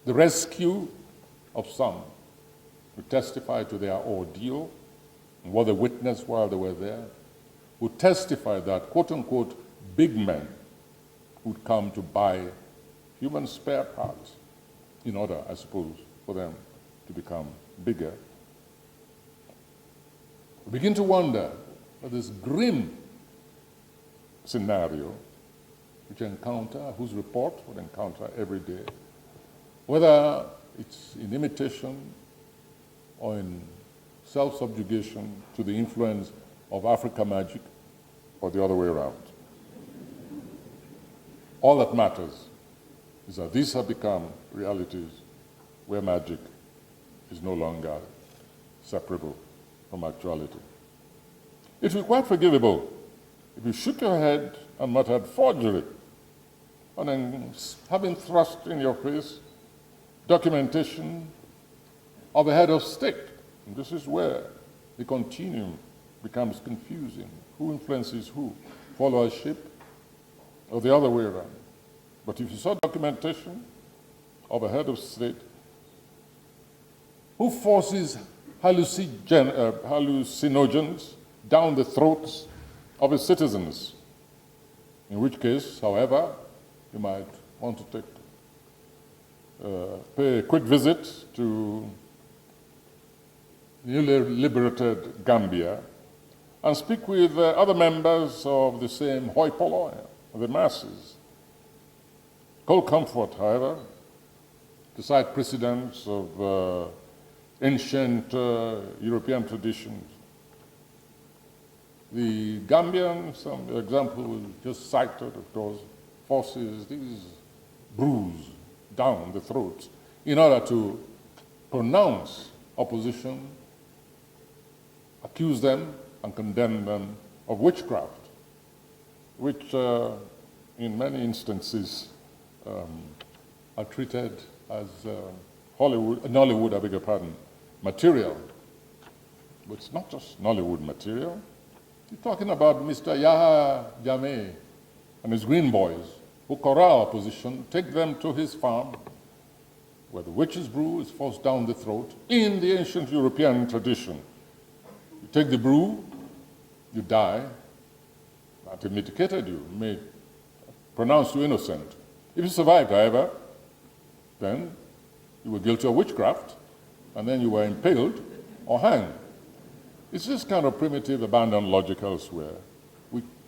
D: the rescue of some who testified to their ordeal and what they witnessed while they were there, who testified that, quote-unquote, big men would come to buy human spare parts in order, I suppose, for them to become bigger. We begin to wonder that this grim scenario which whose report we encounter every day, whether it's in imitation or in self-subjugation to the influence of Africa magic or the other way around. All that matters is that these have become realities where magic is no longer separable from actuality. It would be quite forgivable if you shook your head and muttered forgery, and then having thrust in your face documentation of a head of state. And this is where the continuum becomes confusing. Who influences who? Followership or the other way around? But if you saw documentation of a head of state who forces hallucinogens down the throats of his citizens, in which case, however, you might want to pay a quick visit to newly liberated Gambia and speak with other members of the same hoi polloi, the masses. Cold comfort, however, to cite precedents of ancient European traditions. The Gambian, some example was just cited, of course, forces these brews down the throats in order to pronounce opposition, accuse them, and condemn them of witchcraft, which in many instances are treated as Nollywood, I beg your pardon, material. But it's not just Nollywood material. You're talking about Mr. Yahya Jammeh and his green boys who corral opposition, take them to his farm where the witch's brew is forced down the throat in the ancient European tradition. You take the brew, you die, that it mitigated you, may pronounce you innocent. If you survived, however, then you were guilty of witchcraft, and then you were impaled or hanged. It's this kind of primitive, abandoned logic elsewhere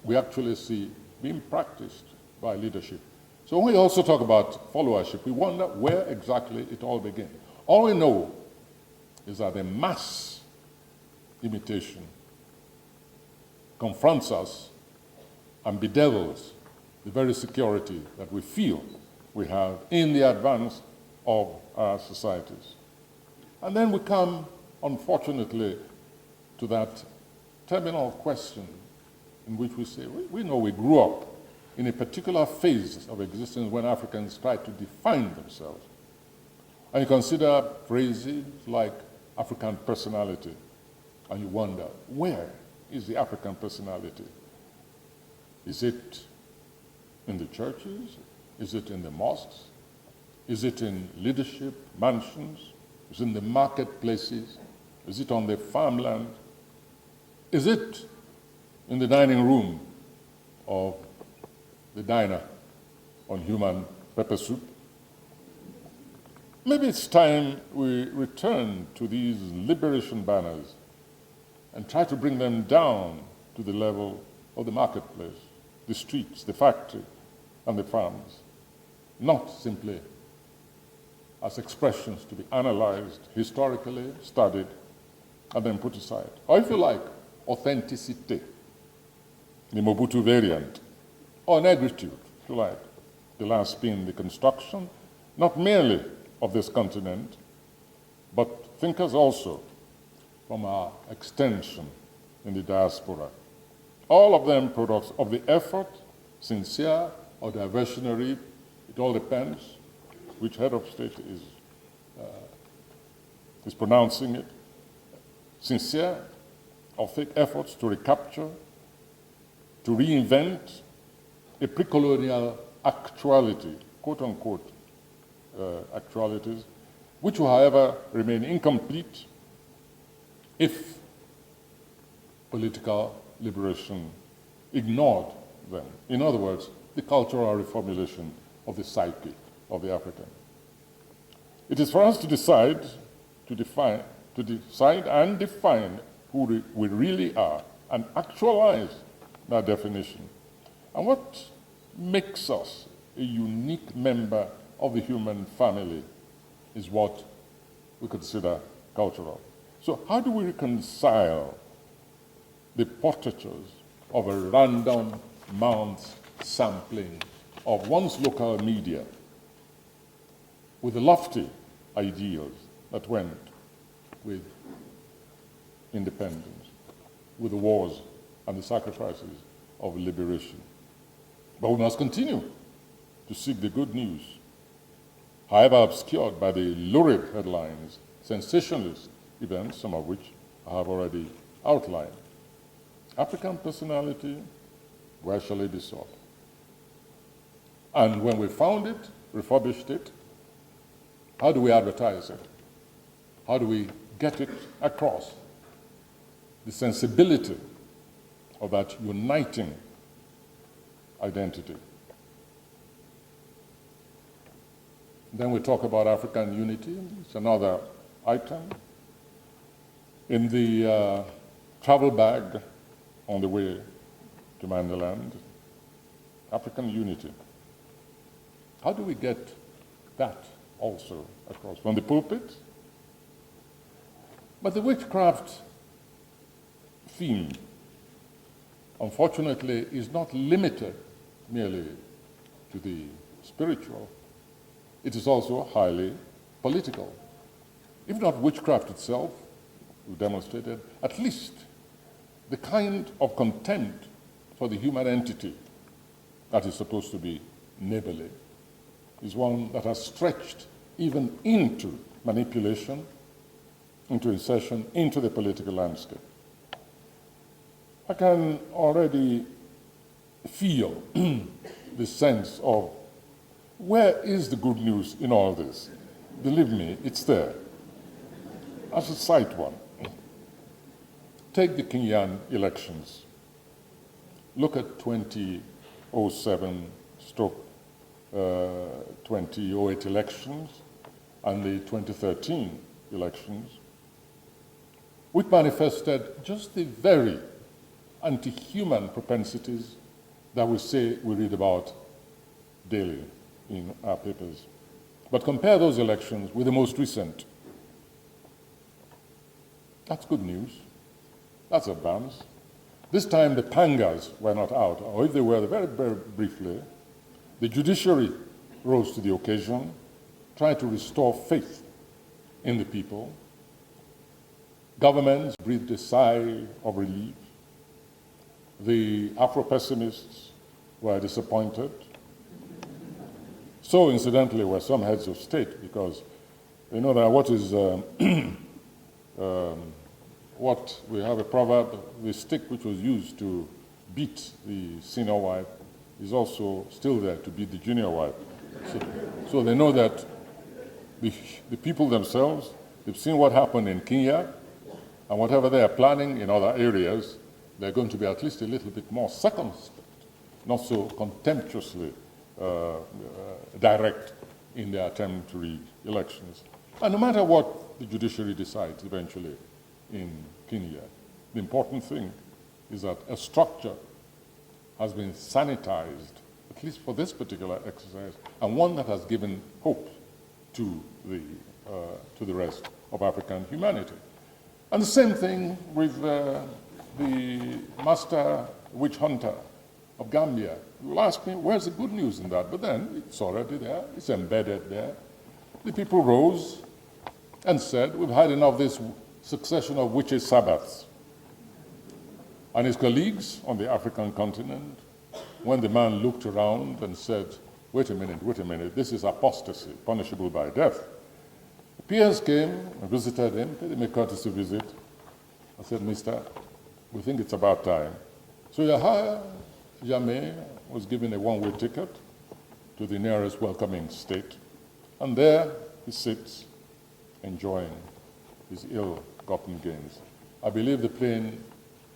D: we actually see being practiced by leadership. So when we also talk about followership, we wonder where exactly it all began. All we know is that the mass imitation confronts us and bedevils the very security that we feel we have in the advance of our societies. And then we come, unfortunately, to that terminal question in which we say, we know we grew up in a particular phase of existence when Africans tried to define themselves. And you consider phrases like African personality, and you wonder, where is the African personality? Is it in the churches? Is it in the mosques? Is it in leadership mansions? Is it in the marketplaces? Is it on the farmland? Is it in the dining room of the diner on human pepper soup? Maybe it's time we return to these liberation banners and try to bring them down to the level of the marketplace, the streets, the factory, and the farms, not simply as expressions to be analyzed, historically studied, and then put aside. Or if you like, authenticity, the Mobutu variant, or negritude, if you like, the last being the construction, not merely of this continent, but thinkers also from our extension in the diaspora. All of them products of the effort, sincere or diversionary, it all depends which head of state is pronouncing it. Sincere or fake efforts to recapture, to reinvent a pre-colonial actuality, quote-unquote actualities, which will, however, remain incomplete if political liberation ignored them. In other words, the cultural reformulation of the psyche of the African. It is for us to decide and define who we really are and actualize that definition. And what makes us a unique member of the human family is what we consider cultural. So how do we reconcile the portraitures of a random month sampling of one's local media with the lofty ideals that went with independence, with the wars and the sacrifices of liberation? But we must continue to seek the good news, however obscured by the lurid headlines, sensationalist events, some of which I have already outlined. African personality, where shall it be sought? And when we found it, refurbished it, how do we advertise it? How do we get it across? The sensibility of that uniting identity. Then we talk about African unity. It's another item. In the travel bag on the way to Mandeland, African unity. How do we get that also across from the pulpit? But the witchcraft theme, unfortunately, is not limited merely to the spiritual. It is also highly political. If not witchcraft itself, we demonstrated, at least the kind of contempt for the human entity that is supposed to be neighborly is one that has stretched even into manipulation, into insertion, into the political landscape. I can already feel the sense of where is the good news in all this? Believe me, it's there. I should cite one. Take the Kenyan elections. Look at 2007-2008 elections and the 2013 elections, which manifested just the very anti-human propensities that we say we read about daily in our papers. But compare those elections with the most recent. That's good news. That's advance. This time the pangas were not out, or if they were, very, very briefly. The judiciary rose to the occasion, tried to restore faith in the people. Governments breathed a sigh of relief. The Afro-pessimists were disappointed. So, incidentally, were some heads of state, because you know that what we have a proverb, the stick which was used to beat the senior wife is also still there to beat the junior wife. So they know that the people themselves, they've seen what happened in Kenya, and whatever they are planning in other areas, they're going to be at least a little bit more circumspect, not so contemptuously direct in their attempt to rig elections. And no matter what the judiciary decides eventually in Kenya, the important thing is that a structure has been sanitized, at least for this particular exercise, and one that has given hope to the rest of African humanity. And the same thing with the master witch hunter of Gambia. You'll ask me, where's the good news in that? But then it's already there, it's embedded there. The people rose and said, we've had enough of this succession of witches' Sabbaths. And his colleagues on the African continent, when the man looked around and said, wait a minute, this is apostasy, punishable by death. The peers came and visited him, paid him a courtesy visit. I said, mister, we think it's about time. So Yahya Jammeh was given a one-way ticket to the nearest welcoming state. And there he sits, enjoying his ill-gotten gains. I believe the plane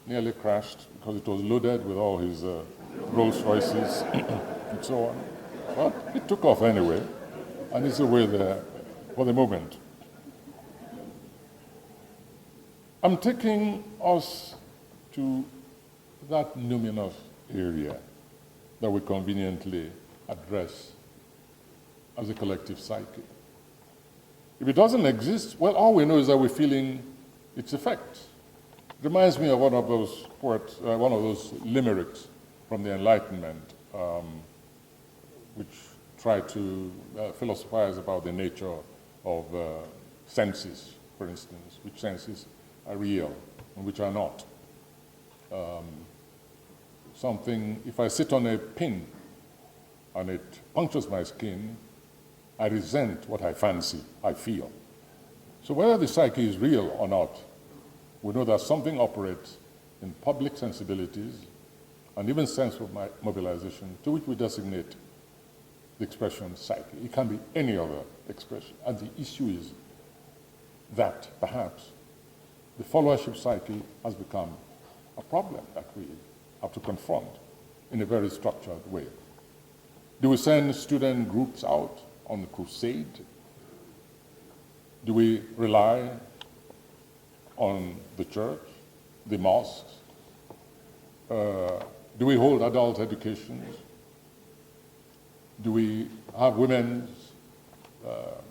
D: nearly crashed because it was loaded with all his Rolls Royces and so on. But it took off anyway, and it's away there for the moment. I'm taking us to that numinous area that we conveniently address as a collective psyche. If it doesn't exist, well, all we know is that we're feeling its effects. It reminds me of one of those poets, one of those limericks from the Enlightenment, which try to philosophize about the nature of senses, for instance, which senses are real and which are not. Something, if I sit on a pin and it punctures my skin, I resent what I fancy, I feel. So whether the psyche is real or not, we know that something operates in public sensibilities and even sense of mobilization to which we designate the expression psyche. It can be any other expression. And the issue is that perhaps the followership psyche has become a problem that we have to confront in a very structured way. Do we send student groups out on the crusade? Do we rely on the church, the mosques? Do we hold adult educations? Do we have women's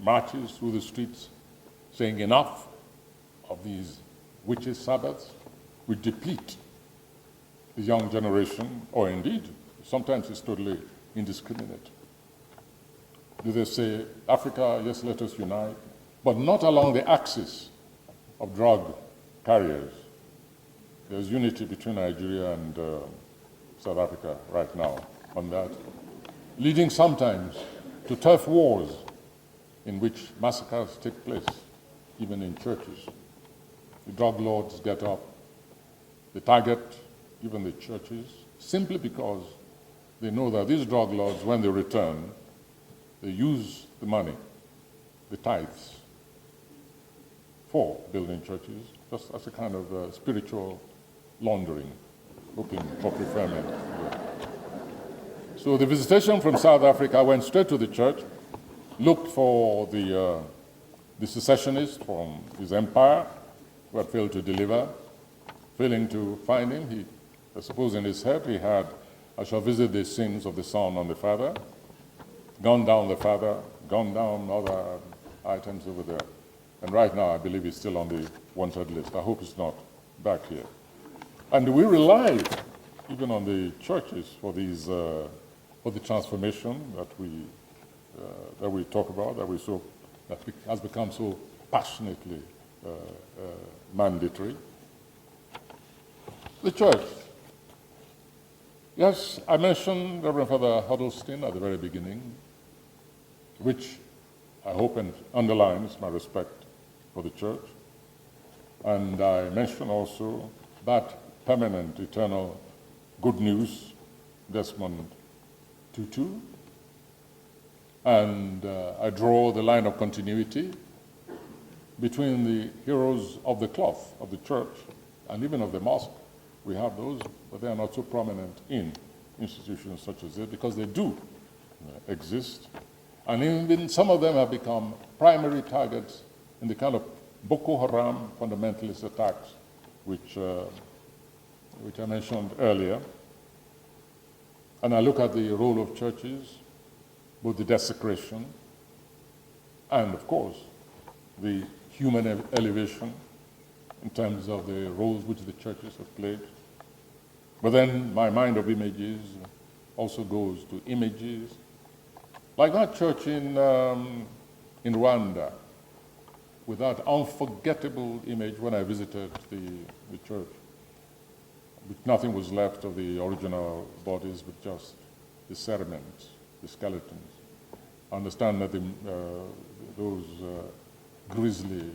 D: marches through the streets saying enough of these witches' Sabbaths? We deplete the young generation, or indeed, sometimes it's totally indiscriminate. Do they say, Africa, yes, let us unite, but not along the axis of drug carriers? There's unity between Nigeria and South Africa right now on that, leading sometimes to turf wars in which massacres take place, even in churches. The drug lords get up, they target even the churches, simply because they know that these drug lords, when they return, they use the money, the tithes, for building churches, just as a kind of spiritual laundering, hoping for preferment. So the visitation from South Africa went straight to the church, looked for the secessionist from his empire, who had failed to deliver. Failing to find him, he, I suppose in his head, he had, I shall visit the sins of the son on the father, gone down the father, gone down other items over there. And right now, I believe he's still on the wanted list. I hope he's not back here. And we rely even on the churches for these, for the transformation that we talk about, that has become so passionately mandatory. The church. Yes, I mentioned Reverend Father Huddleston at the very beginning, which I hope underlines my respect for the church. And I mentioned also that permanent, eternal good news, Desmond Tutu. And I draw the line of continuity between the heroes of the cloth of the church and even of the mosque. We have those, but they are not so prominent in institutions such as this because they do exist. And even some of them have become primary targets in the kind of Boko Haram fundamentalist attacks, which I mentioned earlier. And I look at the role of churches, both the desecration and, of course, the human elevation in terms of the roles which the churches have played. But then my mind of images also goes to images like that church in Rwanda, with that unforgettable image when I visited the church. Nothing was left of the original bodies, but just the sediments, the skeletons. I understand that those grisly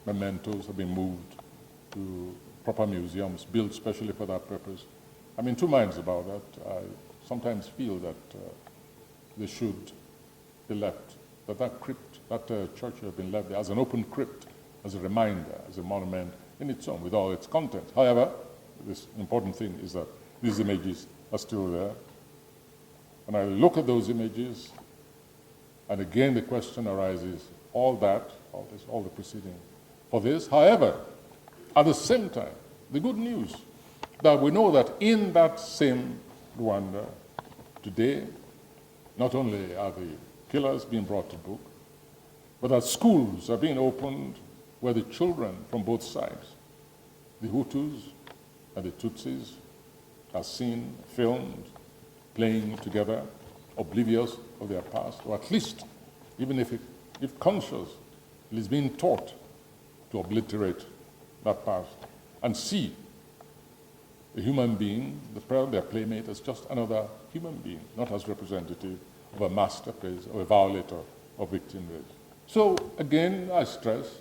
D: mementos have been moved to proper museums built specially for that purpose. I'm in two minds about that. I sometimes feel that they should be left, that crypt, that church should have been left there as an open crypt, as a reminder, as a monument in its own, with all its content. However, this important thing is that these images are still there. And I look at those images, and again the question arises, all the preceding for this. However, At the same time, the good news that we know that in that same Rwanda today, not only are the killers being brought to book, but that schools are being opened where the children from both sides, the Hutus and the Tutsis, are seen, filmed, playing together, oblivious of their past, or at least, even if conscious, it is being taught to obliterate that past and see a human being, their playmate, as just another human being, not as representative of a masterpiece or a violator of victim rights. So again, I stress,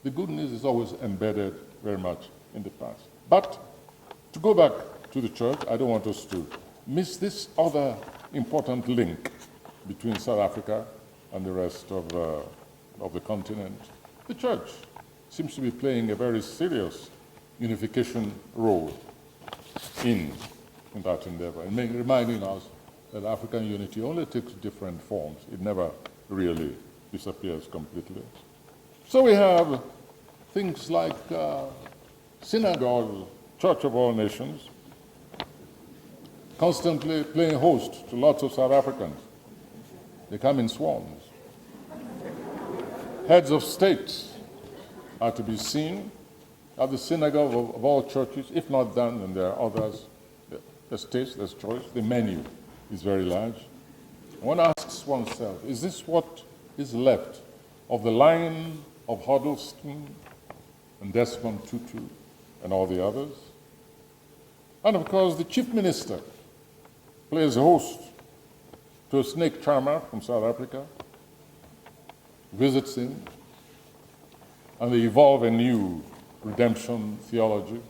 D: the good news is always embedded very much in the past. But to go back to the church, I don't want us to miss this other important link between South Africa and the rest of the continent. The church seems to be playing a very serious unification role in that endeavor, and reminding us that African unity only takes different forms. It never really disappears completely. So we have things like synagogue, Church of All Nations, constantly playing host to lots of South Africans. They come in swarms. Heads of states are to be seen at the synagogue of all churches. If not done, then there are others. There's taste, there's choice. The menu is very large. One asks oneself, is this what is left of the line of Huddleston and Desmond Tutu and all the others? And of course, the chief minister plays host to a snake charmer from South Africa, visits him, and they evolve a new redemption theology,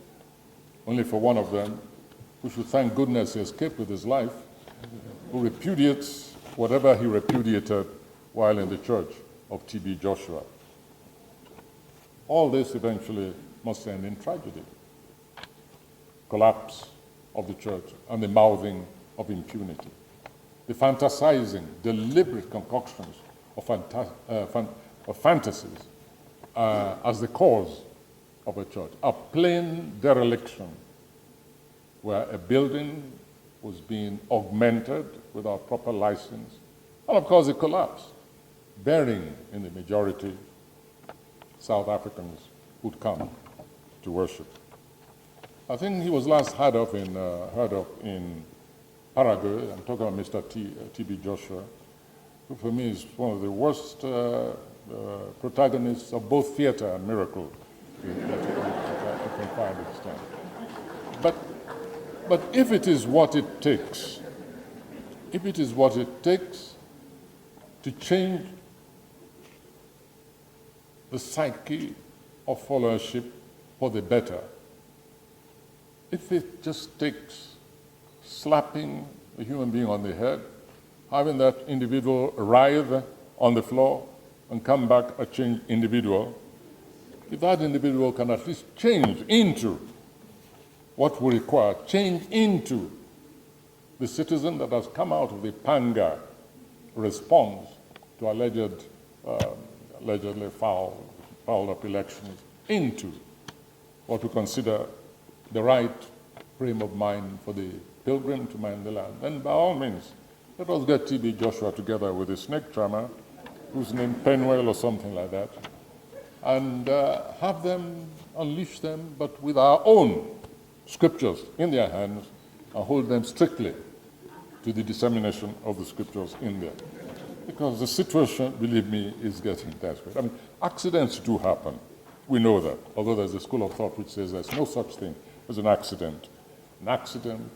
D: only for one of them, who should thank goodness he escaped with his life, who repudiates whatever he repudiated while in the church of T.B. Joshua. All this eventually must end in tragedy. Collapse of the church and the mouthing of impunity. The fantasizing, deliberate concoctions of fantasies as the cause of a church. A plain dereliction where a building was being augmented without proper license. And of course, it collapsed, bearing in the majority South Africans who'd come to worship. I think he was last heard of in Paraguay. I'm talking about Mr. T.B. Joshua, who for me is one of the worst protagonists of both theater and miracle that I can find at this time. But if it is what it takes, to change the psyche of followership for the better, if it just takes slapping a human being on the head, having that individual writhe on the floor and come back a changed individual, if that individual can at least change into what we require, change into the citizen that has come out of the panga response to allegedly fouled up elections, into what we consider the right frame of mind for the pilgrim to Mandeland, then by all means, let us get T.B. Joshua together with a snake charmer, whose name Penwell or something like that, and have them, unleash them, but with our own scriptures in their hands, and hold them strictly to the dissemination of the scriptures in there. Because the situation, believe me, is getting desperate. I mean, accidents do happen. We know that, although there's a school of thought which says there's no such thing as an accident. An accident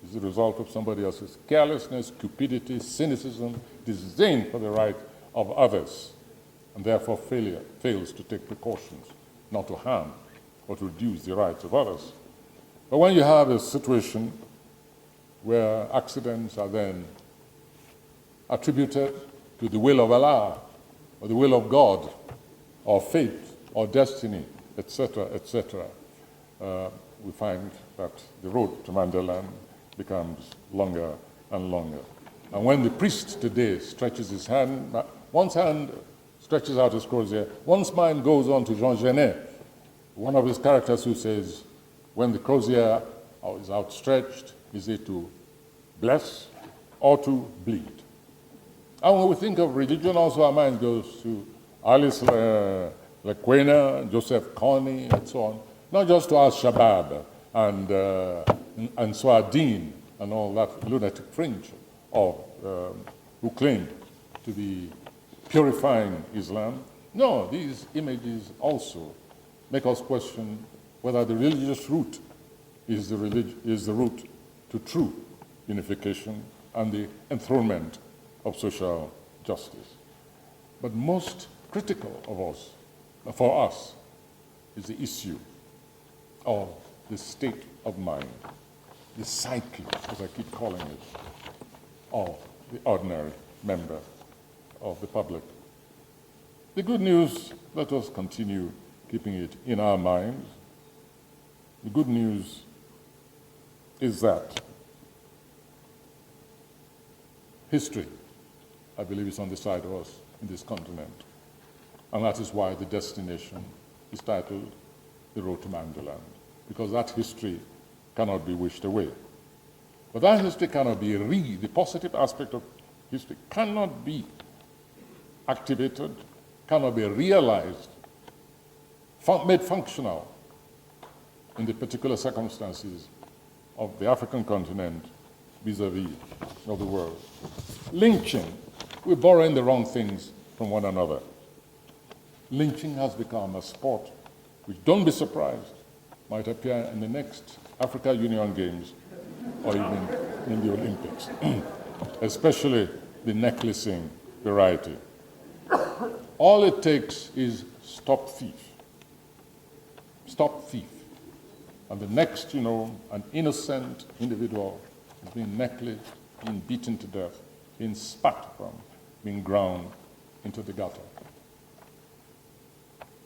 D: is the result of somebody else's carelessness, cupidity, cynicism, disdain for the right of others, and therefore fails to take precautions not to harm or to reduce the rights of others. But when you have a situation where accidents are then attributed to the will of Allah, or the will of God, or fate, or destiny, etc., we find that the road to Mandeland becomes longer and longer. And when the priest today stretches his hand, one's hand stretches out his crosier, one's mind goes on to Jean Genet, one of his characters who says, when the crozier is outstretched, is it to bless or to bleed? And when we think of religion, also our mind goes to Alice Lequena, Joseph Kony, and so on. Not just to Al-Shabaab and Swadin and all that lunatic fringe of who claim to be purifying Islam. No, these images also make us question whether the religious root is the route to true unification and the enthronement of social justice. But most critical of us, for us, is the issue of the state of mind, the psyche, as I keep calling it, of the ordinary member of the public. The good news, let us continue keeping it in our minds. The good news is that history, I believe, is on the side of us in this continent. And that is why the destination is titled The Road to Mandeland, because that history cannot be wished away. But that history cannot be the positive aspect of history cannot be activated, cannot be realized, made functional in the particular circumstances of the African continent vis-a-vis of the world. Lynching, we're borrowing the wrong things from one another. Lynching has become a sport which, don't be surprised, might appear in the next Africa Union Games or even in the Olympics, especially the necklacing variety. All it takes is stop thief. Stop thief. And the next, an innocent individual is being necklaced, being beaten to death, being spat from, being ground into the gutter.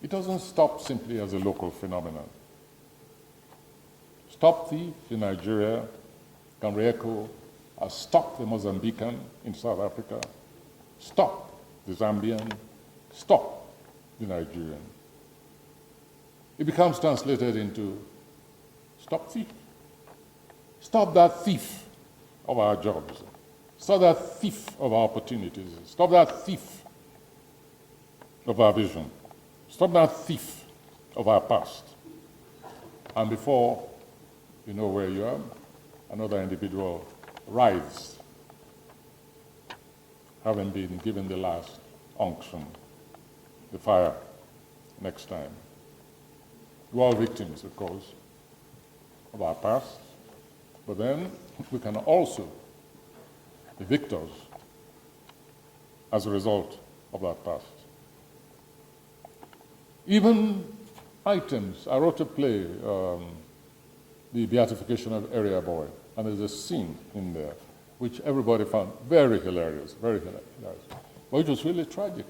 D: It doesn't stop simply as a local phenomenon. Stop thief in Nigeria can re-echo as stop the Mozambican in South Africa, stop the Zambian, stop the Nigerian. It becomes translated into stop thief. Stop that thief of our jobs. Stop that thief of our opportunities. Stop that thief of our vision. Stop that thief of our past. And before you know where you are, another individual writhes, having been given the last unction, the fire next time. We're all victims, of course, of our past, but then we can also be victors as a result of that past. Even items, I wrote a play, The Beatification of Area Boy, and there's a scene in there which everybody found very hilarious, but it was really tragic,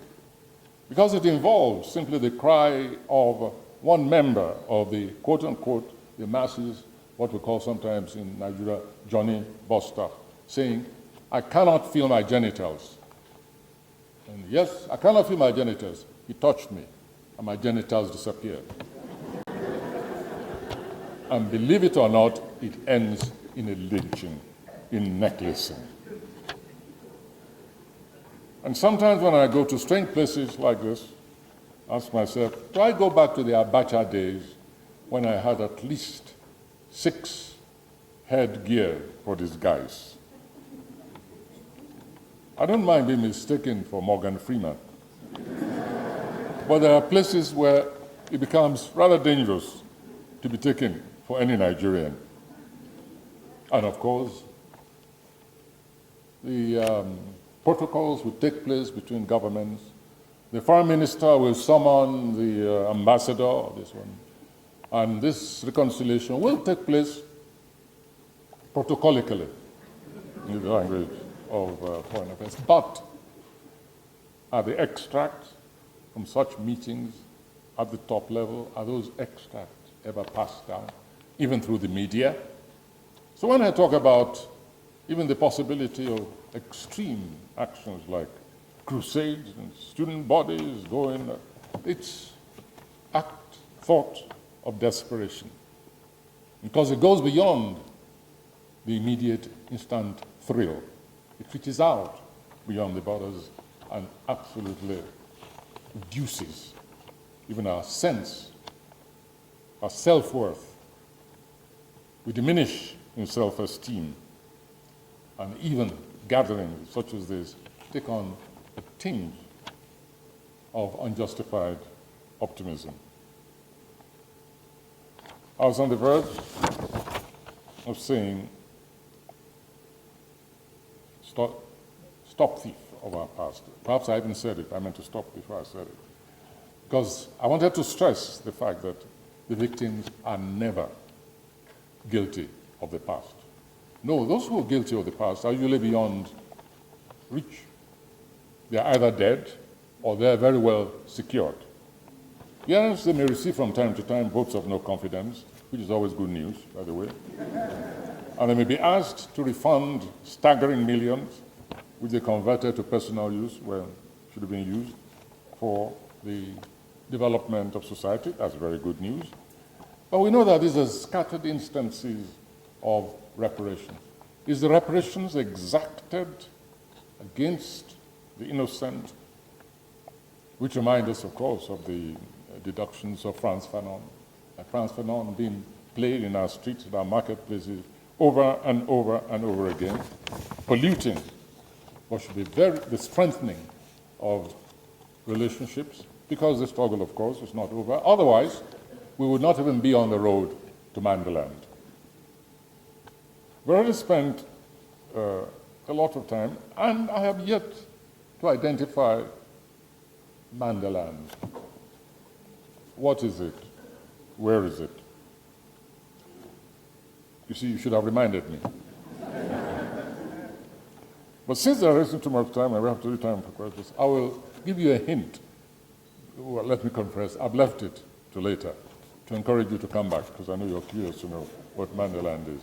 D: because it involved simply the cry of one member of the quote-unquote, the masses, what we call sometimes in Nigeria, Johnny Buster, saying, I cannot feel my genitals. And yes, I cannot feel my genitals. He touched me, and my genitals disappeared. And believe it or not, it ends in a lynching, in necklacing. And sometimes when I go to strange places like this, I ask myself, do I go back to the Abacha days when I had at least 6 headgear for disguise? I don't mind being mistaken for Morgan Freeman. But there are places where it becomes rather dangerous to be taken for any Nigerian. And of course, the protocols will take place between governments. The foreign minister will summon the ambassador, this one, and this reconciliation will take place protocolically in the language of foreign affairs. But are the extracts from such meetings at the top level, are those extracts ever passed down, even through the media? So when I talk about even the possibility of extreme actions like crusades and student bodies going, it's act, thought, of desperation, because it goes beyond the immediate, instant thrill. It reaches out beyond the borders and absolutely reduces even our sense, our self-worth. We diminish in self-esteem, and even gatherings such as this take on a tinge of unjustified optimism. I was on the verge of saying, stop thief of our past. Perhaps I even said it. I meant to stop before I said it. Because I wanted to stress the fact that the victims are never guilty of the past. No, those who are guilty of the past are usually beyond reach. They are either dead or they are very well secured. Yes, they may receive from time to time votes of no confidence, which is always good news, by the way. And they may be asked to refund staggering millions, which they converted to personal use when should have been used for the development of society. That's very good news. But we know that these are scattered instances of reparations. Is the reparations exacted against the innocent, which remind us, of course, of the deductions of Frantz Fanon. Frantz Fanon being played in our streets, in our marketplaces, over and over and over again, polluting what should be the strengthening of relationships, because the struggle, of course, is not over. Otherwise, we would not even be on the road to Mandeland. We already spent a lot of time, and I have yet to identify Mandeland. What is it? Where is it? You see, you should have reminded me. But since there isn't too much time, and we have to do time for questions, I will give you a hint. Well, let me confess, I've left it to later to encourage you to come back, because I know you're curious to know what Mandeland is.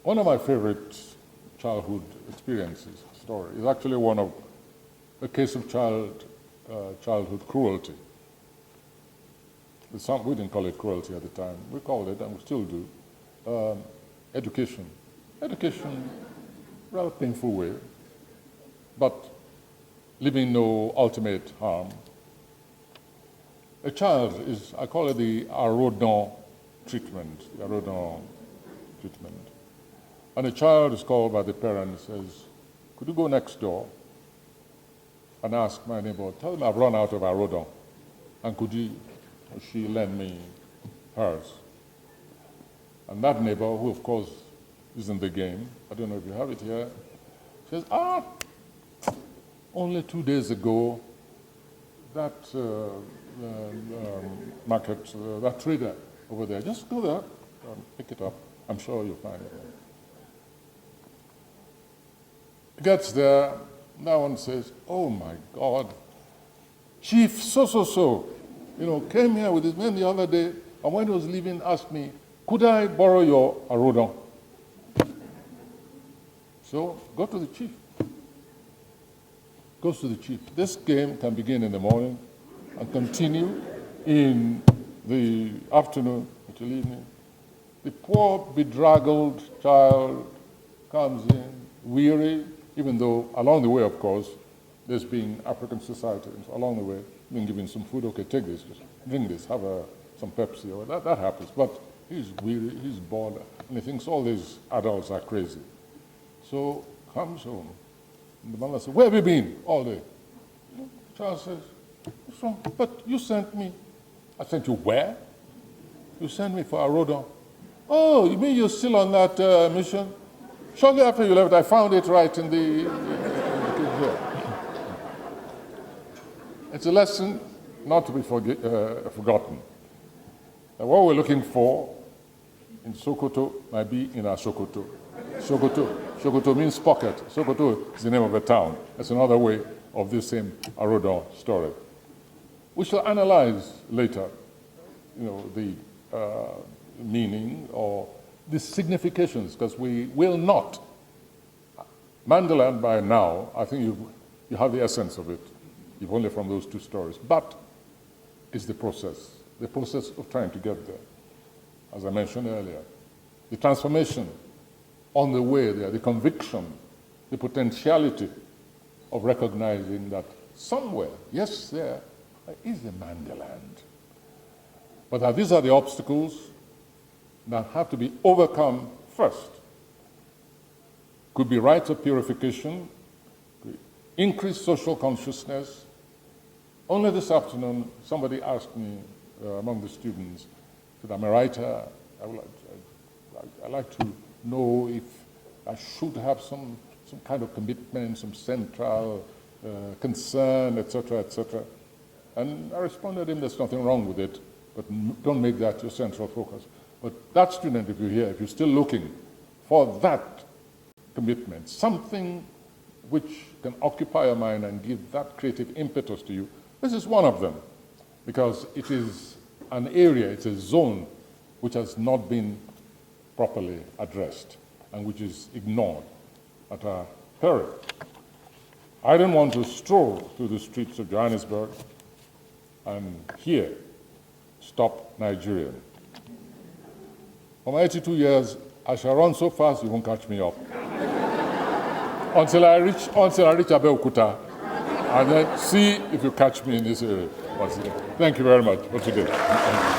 D: One of my favorite childhood experiences, story, is actually one of a case of childhood cruelty. We didn't call it cruelty at the time. We called it, and we still do, education. Education, rather painful way, but leaving no ultimate harm. A child is, I call it the Arodon treatment, And a child is called by the parent and says, could you go next door and ask my neighbor, tell him I've run out of Arodon, and could he or she lend me hers? And that neighbor, who of course is in the game, I don't know if you have it here, says, only 2 days ago, that that trader over there, just go there, pick it up. I'm sure you'll find it. Gets there, that one says, oh my God, Chief so-so-so, came here with his men the other day, and when he was leaving, asked me, could I borrow your Arodon? So, go to the chief. Goes to the chief. This game can begin in the morning and continue in the afternoon until evening. The poor, bedraggled child comes in, weary, even though along the way, of course, there's been African society, and so along the way, being given some food, okay, take this, just drink this, have some Pepsi, or that happens. But he's weary, he's bored, and he thinks all these adults are crazy. So comes home, and the mother says, where have you been all day? The child says, what's wrong? But you sent me. I sent you where? You sent me for Arodon. Oh, you mean you're still on that mission? Shortly after you left, I found it right in the It's a lesson not to be forgotten. What we're looking for in Sokoto might be in our Sokoto. Sokoto means pocket. Sokoto is the name of a town. That's another way of this same Arodon story. We shall analyze later, the meaning or the significations, because we will not. Mandeland, by now, I think you have the essence of it, if only from those two stories. But it's the process. the process of trying to get there, as I mentioned earlier. The transformation on the way there, the conviction, the potentiality of recognizing that somewhere, yes, there is a Mandeland. But that these are the obstacles that have to be overcome first. Could be rites of purification, increased social consciousness. Only this afternoon, somebody asked me among the students, said, I'm a writer, I'd like to know if I should have some kind of commitment, some central concern, etc., etc. And I responded to him, there's nothing wrong with it, but don't make that your central focus. But that student, if you're here, if you're still looking for that commitment, something which can occupy your mind and give that creative impetus to you, this is one of them, because it is an area, it's a zone which has not been properly addressed and which is ignored at our peril. I don't want to stroll through the streets of Johannesburg and hear, stop Nigerian. For my 82 years, I shall run so fast you won't catch me up. until I reach Abeokuta, and then see if you catch me in this area once again. Thank you very much for today.